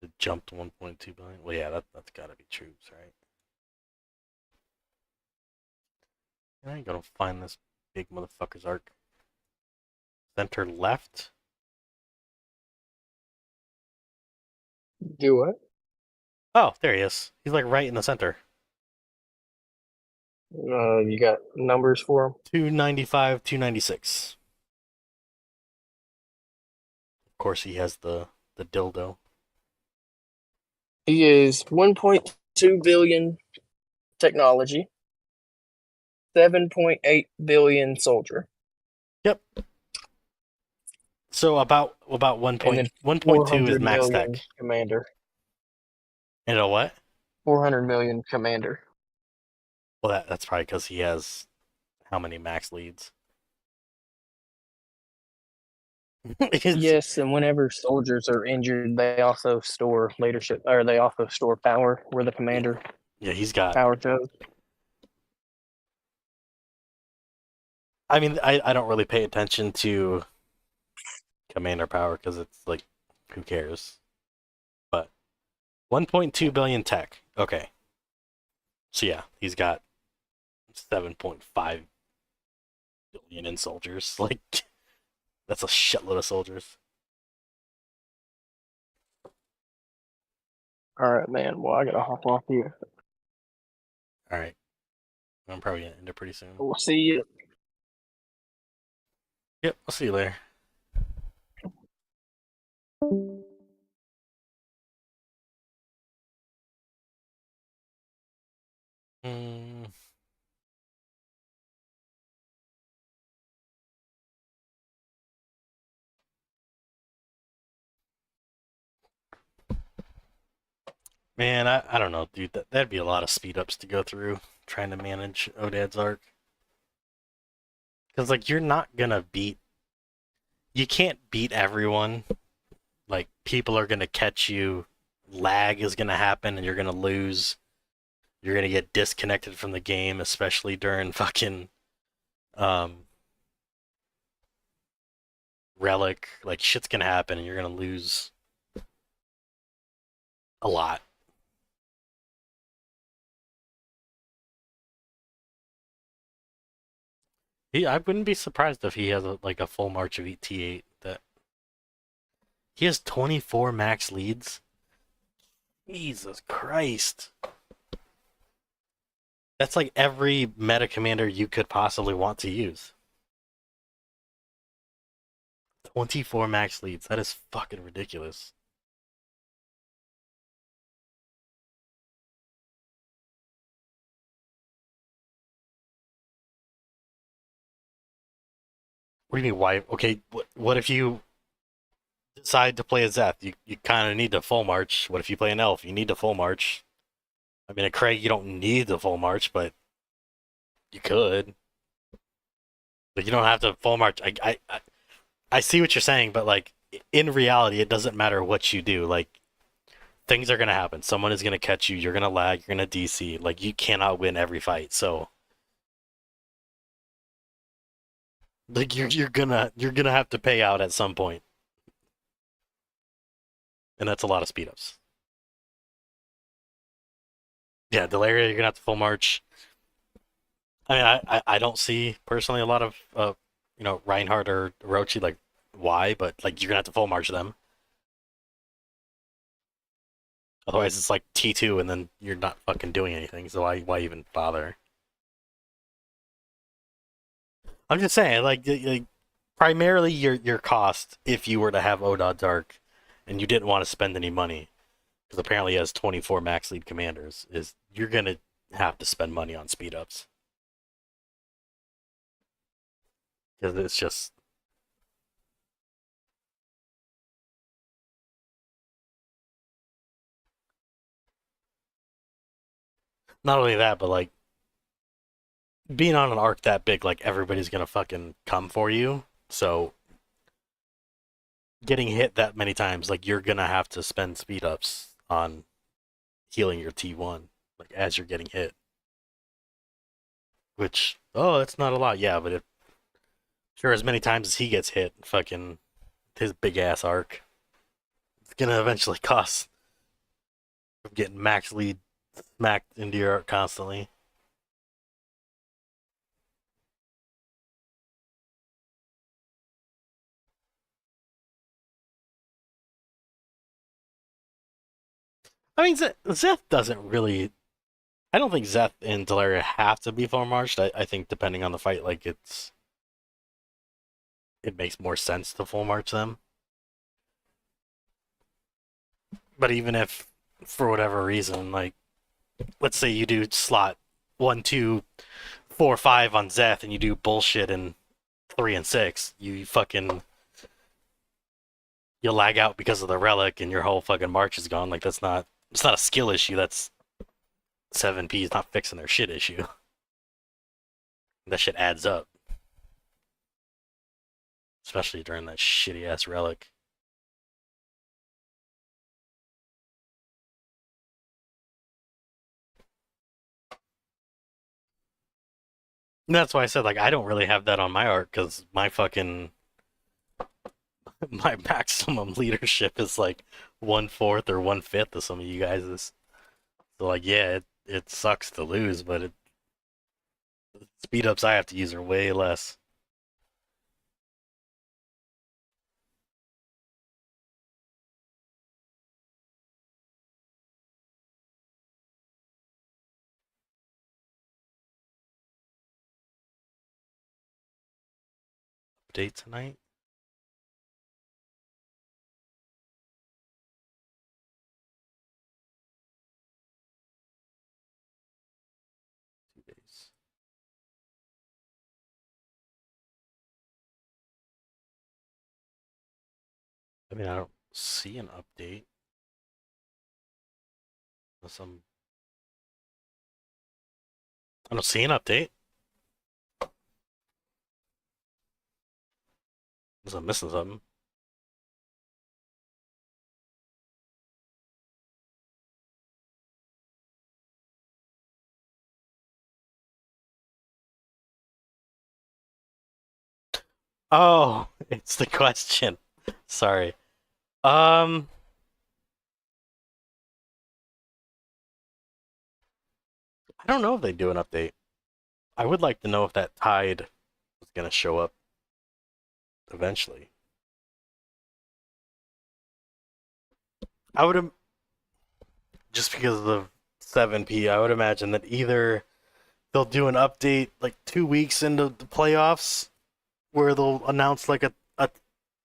It jumped 1.2 billion. Well, yeah, that's got to be troops, right? I ain't gonna find this big motherfucker's arc. Center left. Do what? Oh, there he is. He's like right in the center. You got numbers for him? 295, 296. Of course, he has the dildo. He is 1.2 billion technology, 7.8 billion soldier, Yep. So about and then 1.2 is 400 max tech. million commander. You know what? 400 million commander. Well, that's probably because he has how many max leads? Yes, and whenever soldiers are injured, they also store leadership, or they also store power where the commander Yeah, he's got. power goes. I mean, I don't really pay attention to commander power because it's like, who cares? But 1.2 billion tech. Okay. So yeah, he's got 7.5 billion in soldiers. Like, that's a shitload of soldiers. All right, man. Well, I gotta hop off here. All right. I'm probably gonna end it pretty soon. We'll see you. Yep. I'll see you later. Mm. Man, I don't know, dude. That'd be a lot of speed ups to go through trying to manage Odad's arc. Because like you're not gonna beat. You can't beat everyone. Like people are gonna catch you. Lag is gonna happen, and you're gonna lose. You're gonna get disconnected from the game, especially during fucking um relic. Like shit's gonna happen, and you're gonna lose a lot. I wouldn't be surprised if he has like a full march of T8. That he has 24 max leads. Jesus Christ. That's like every meta commander you could possibly want to use. 24 max leads. That is fucking ridiculous. What do you mean, why? Okay, what if you decide to play a Zeth? You kind of need to full march. What if you play an Elf? You need to full march. I mean, a Craig, you don't need the full march, but you could. Like, you don't have to full march. I see what you're saying, but like in reality, it doesn't matter what you do. Like things are gonna happen. Someone is gonna catch you. You're gonna lag. You're gonna DC. Like you cannot win every fight. So like you're gonna have to pay out at some point, and that's a lot of speed ups. Yeah, Delaria, you're gonna have to full march. I mean, I don't see personally a lot of Reinhardt or Orochi, like why, but like you're gonna have to full march them. Otherwise, it's like T2, and then you're not fucking doing anything. So why even bother? I'm just saying, like primarily your cost if you were to have Odot Dark, and you didn't want to spend any money, because apparently he has 24 max lead commanders, is you're gonna have to spend money on speed ups because it's just not only that, but like being on an arc that big, like everybody's gonna fucking come for you. So getting hit that many times, like you're gonna have to spend speed ups on healing your T1, like as you're getting hit. Which that's not a lot, yeah, but if sure as many times as he gets hit, fucking his big ass arc, it's gonna eventually cost from getting max lead smacked into your arc constantly. I mean, Zeth doesn't really. I don't think Zeth and Delaria have to be full marched. I think depending on the fight, like it makes more sense to full march them. But even if for whatever reason, like let's say you do slot 1, 2, 4, 5 on Zeth, and you do bullshit in 3 and 6, you fucking you lag out because of the relic, and your whole fucking march is gone. Like it's not a skill issue. That's 7P is not fixing their shit issue. That shit adds up, especially during that shitty ass relic. And that's why I said like I don't really have that on my arc because my fucking my maximum leadership is like 1/4 or 1/5 of some of you guys'. So like yeah, it sucks to lose, but the speed ups I have to use are way less. Update tonight. Days. I mean, I don't see an update. Unless I don't see an update. Unless I'm missing something. Oh, it's the question. Sorry. I don't know if they do an update. I would like to know if that tide is gonna show up eventually. I would just because of the 7P, I would imagine that either they'll do an update like 2 weeks into the playoffs where they'll announce like a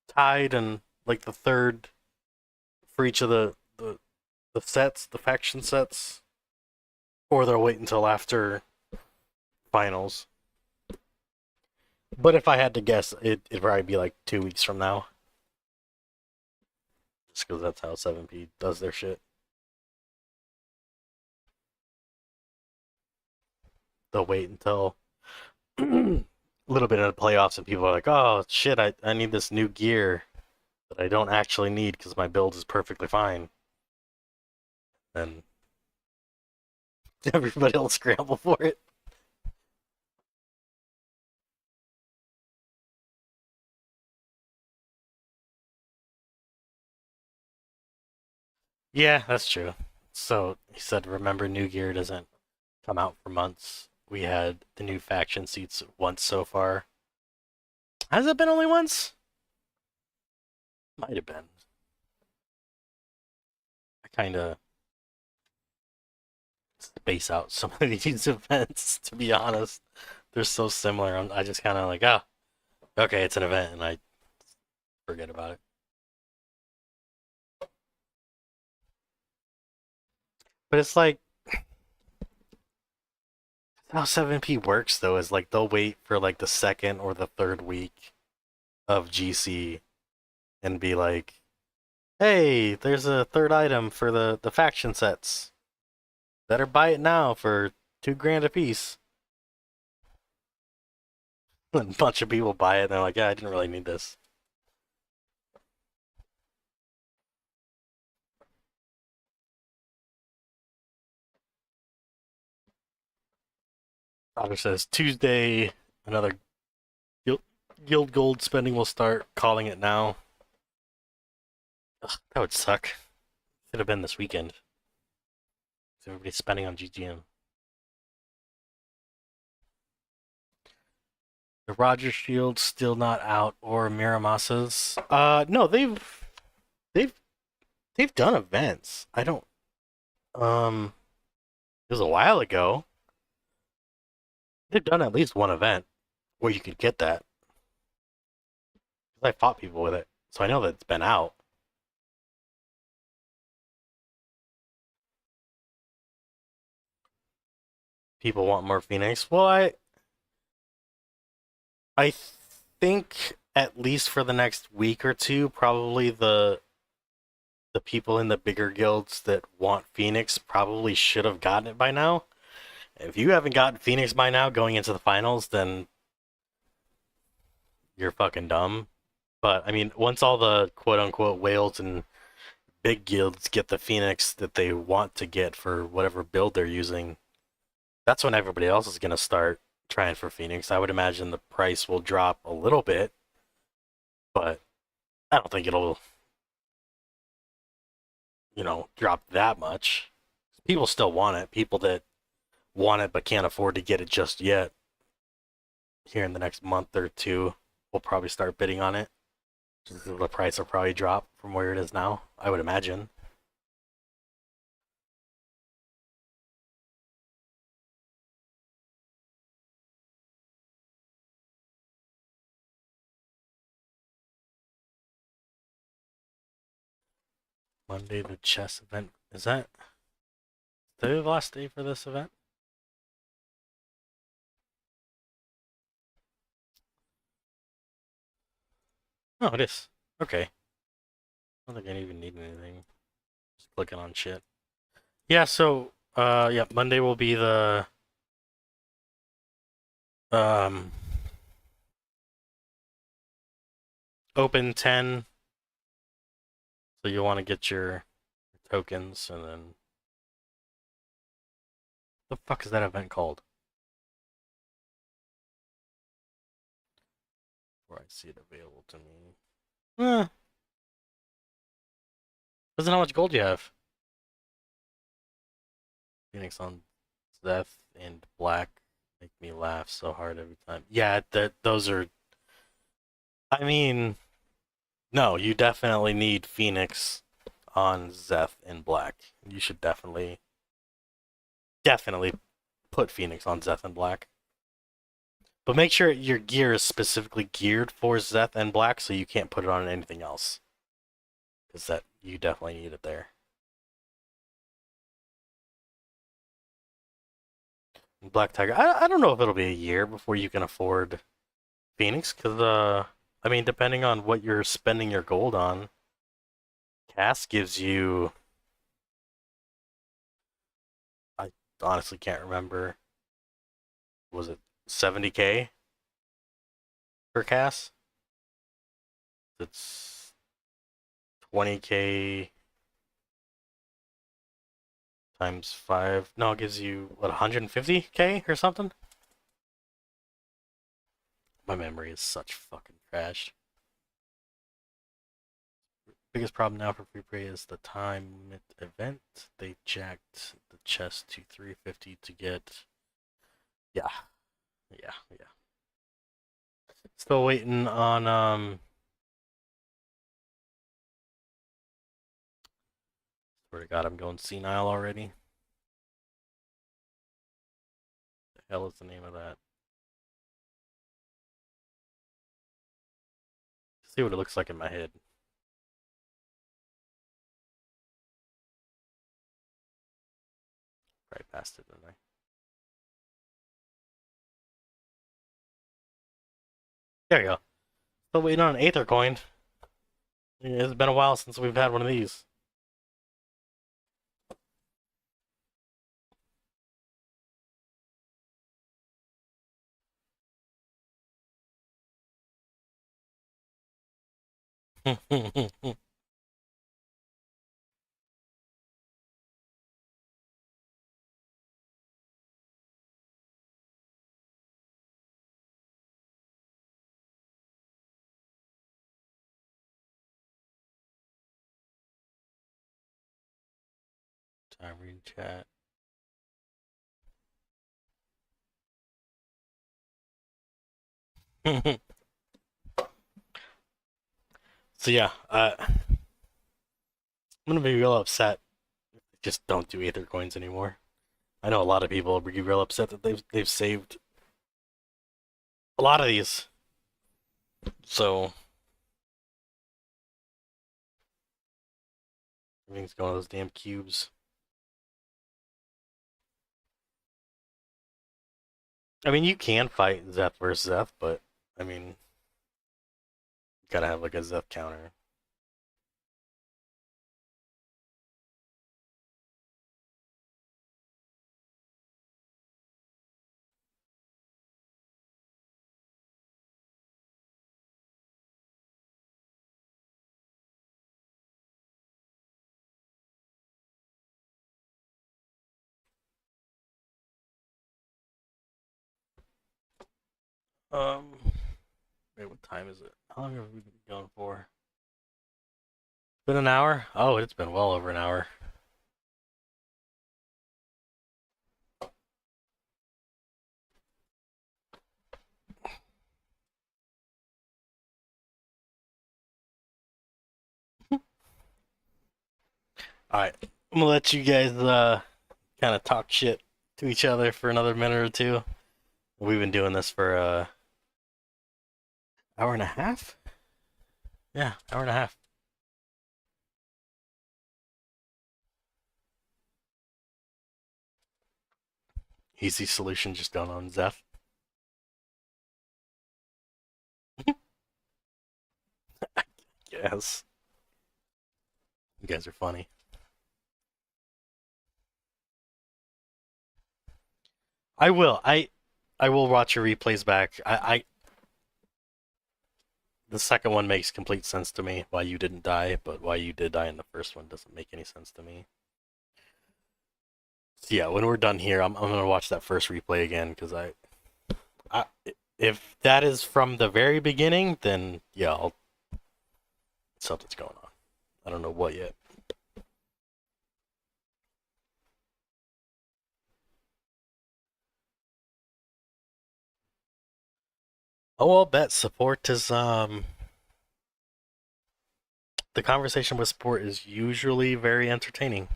tide and like the third for each of the sets, the faction sets, or they'll wait until after finals. But if I had to guess, it'd probably be like 2 weeks from now. Just because that's how 7P does their shit. They'll wait until a little bit of the playoffs and people are like, oh shit, I need this new gear that I don't actually need because my build is perfectly fine. Then everybody will scramble for it. Yeah, that's true. So he said, remember, new gear doesn't come out for months. We had the new faction seats once so far. Has it been only once? Might have been. I kind of space out some of these events, to be honest. They're so similar. I just kind of like, oh, okay, it's an event, and I forget about it. But it's like, how 7P works, though, is like they'll wait for like the second or the third week of GC and be like, hey, there's a third item for the faction sets. Better buy it now for $2,000 a piece. And a bunch of people buy it and they're like, yeah, I didn't really need this. Otter says Tuesday, another guild gold spending will start. Calling it now. Ugh, that would suck. Should have been this weekend. Everybody's spending on GGM. The Roger Shield still not out, or Miramasa's. No, they've done events. I don't. It was a while ago. They've done at least one event where you could get that. I fought people with it, so I know that it's been out. People want more Phoenix. Well, I think at least for the next week or two, probably the people in the bigger guilds that want Phoenix probably should have gotten it by now. If you haven't gotten Phoenix by now going into the finals, then you're fucking dumb. But I mean, once all the quote unquote whales and big guilds get the Phoenix that they want to get for whatever build they're using, that's when everybody else is gonna start trying for Phoenix. I would imagine the price will drop a little bit, but I don't think it'll, drop that much. People still want it. People that want it but can't afford to get it just yet, here in the next month or two, will probably start bidding on it. The price will probably drop from where it is now, I would imagine. Monday, the chess event. Is that the last day for this event? Oh, it is. Okay. I don't think I even need anything. Just clicking on shit. Yeah, so, yeah, Monday will be the, um, open 10. So you'll want to get your tokens, and then the fuck is that event called? Where I see it available to me. Doesn't know how much gold you have. Phoenix on Death and Black make me laugh so hard every time. Yeah, those are. I mean, no, you definitely need Phoenix on Zeth and Black. You should definitely put Phoenix on Zeth and Black. But make sure your gear is specifically geared for Zeth and Black, so you can't put it on anything else. Because that you definitely need it there. Black Tiger. I don't know if it'll be a year before you can afford Phoenix, because I mean, depending on what you're spending your gold on, Cass gives you. I honestly can't remember. Was it 70k for Cass? It's 20k times 5. No, it gives you what 150k or something. My memory is such fucking trash. Biggest problem now for free play is the time event. They jacked the chest to 350 to get. Yeah. Still waiting on Swear to God, I'm going senile already. The hell is the name of that? See what it looks like in my head. Right past it, didn't I? There you go. Still waiting on an Aether coin. It's been a while since we've had one of these. Time reading chat. So yeah, I'm gonna be real upset. Just don't do Aether coins anymore. I know a lot of people will be real upset that they've saved a lot of these. So everything's going to those damn cubes. I mean, you can fight Zeth versus Zeth, but I mean, you gotta have like a Zeth counter. Wait, what time is it? How long have we been going for? Been an hour? Oh, it's been well over an hour. Alright, I'm gonna let you guys kind of talk shit to each other for another minute or two. We've been doing this for hour and a half? Yeah, hour and a half. Easy solution, just don't own Zeth. Yes. You guys are funny. I will. I will watch your replays back. the second one makes complete sense to me. Why you didn't die, but why you did die in the first one doesn't make any sense to me. So yeah, when we're done here, I'm gonna watch that first replay again because if that is from the very beginning, then yeah, something's going on. I don't know what yet. Oh, I'll bet support is the conversation with support is usually very entertaining.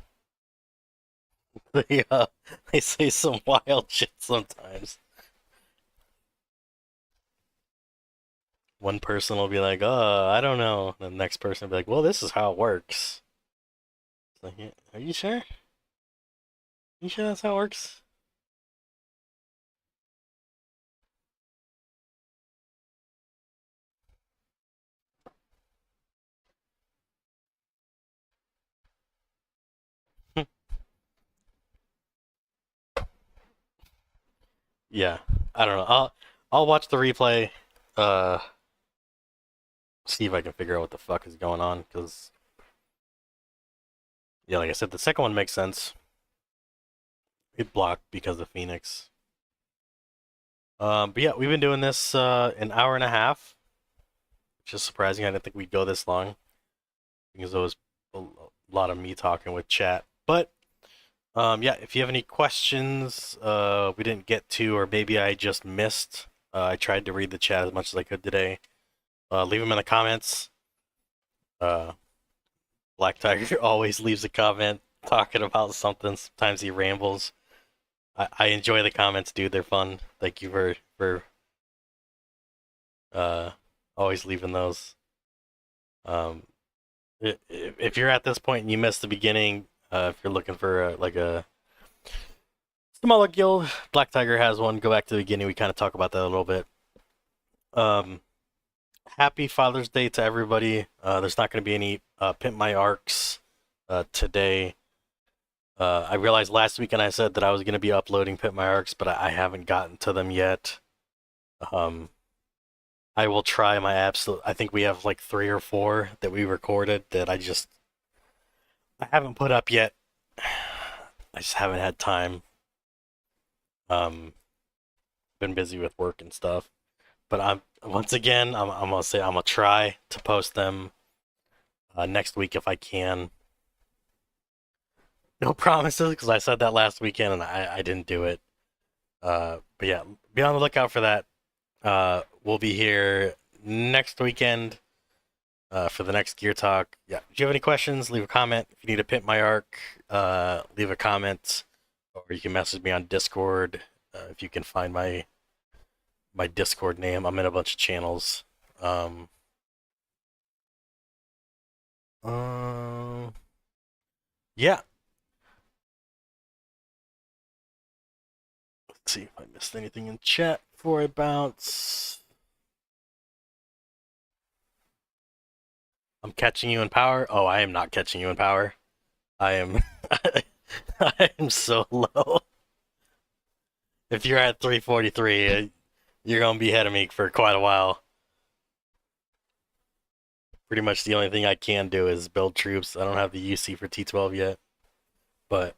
They say some wild shit sometimes. One person will be like, "Oh, I don't know." And the next person will be like, "Well, this is how it works." It's like, yeah, are you sure? You sure that's how it works? Yeah, I don't know. I'll watch the replay. Uh, See if I can figure out what the fuck is going on. Because yeah, like I said, the second one makes sense. It blocked because of Phoenix. But yeah, we've been doing this an hour and a half, which is surprising. I didn't think we'd go this long because it was a lot of me talking with chat. But yeah, if you have any questions we didn't get to, or maybe I just missed, I tried to read the chat as much as I could today. Leave them in the comments. Black Tiger always leaves a comment talking about something. Sometimes he rambles. I enjoy the comments, dude. They're fun. Thank you for always leaving those. If you're at this point and you missed the beginning, if you're looking for like a smaller guild, Black Tiger has one. Go back to the beginning. We kind of talk about that a little bit. Happy Father's Day to everybody. There's not going to be any Pimp My Arcs today. I realized last weekend I said that I was going to be uploading Pimp My Arcs, but I haven't gotten to them yet. I will try my absolute. I think we have like 3 or 4 that we recorded that I haven't put up yet. I just haven't had time. Been busy with work and stuff. But I'm gonna say I'm gonna try to post them next week if I can. No promises, because I said that last weekend and I didn't do it. But yeah, be on the lookout for that. We'll be here next weekend for the next Gear Talk. Yeah, if you have any questions, leave a comment. If you need to pimp my arc, leave a comment, or you can message me on Discord. If you can find my Discord name, I'm in a bunch of channels. Yeah. Let's see if I missed anything in chat before I bounce. I'm catching you in power. Oh, I am not catching you in power. I am I am so low. If you're at 343, you're gonna be ahead of me for quite a while. Pretty much the only thing I can do is build troops. I don't have the UC for T12 yet. But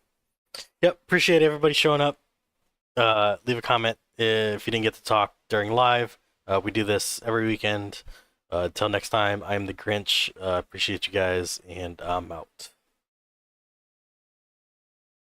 yep, appreciate everybody showing up. Leave a comment if you didn't get to talk during live. We do this every weekend. Until next time, I'm the Grinch. Appreciate you guys, and I'm out.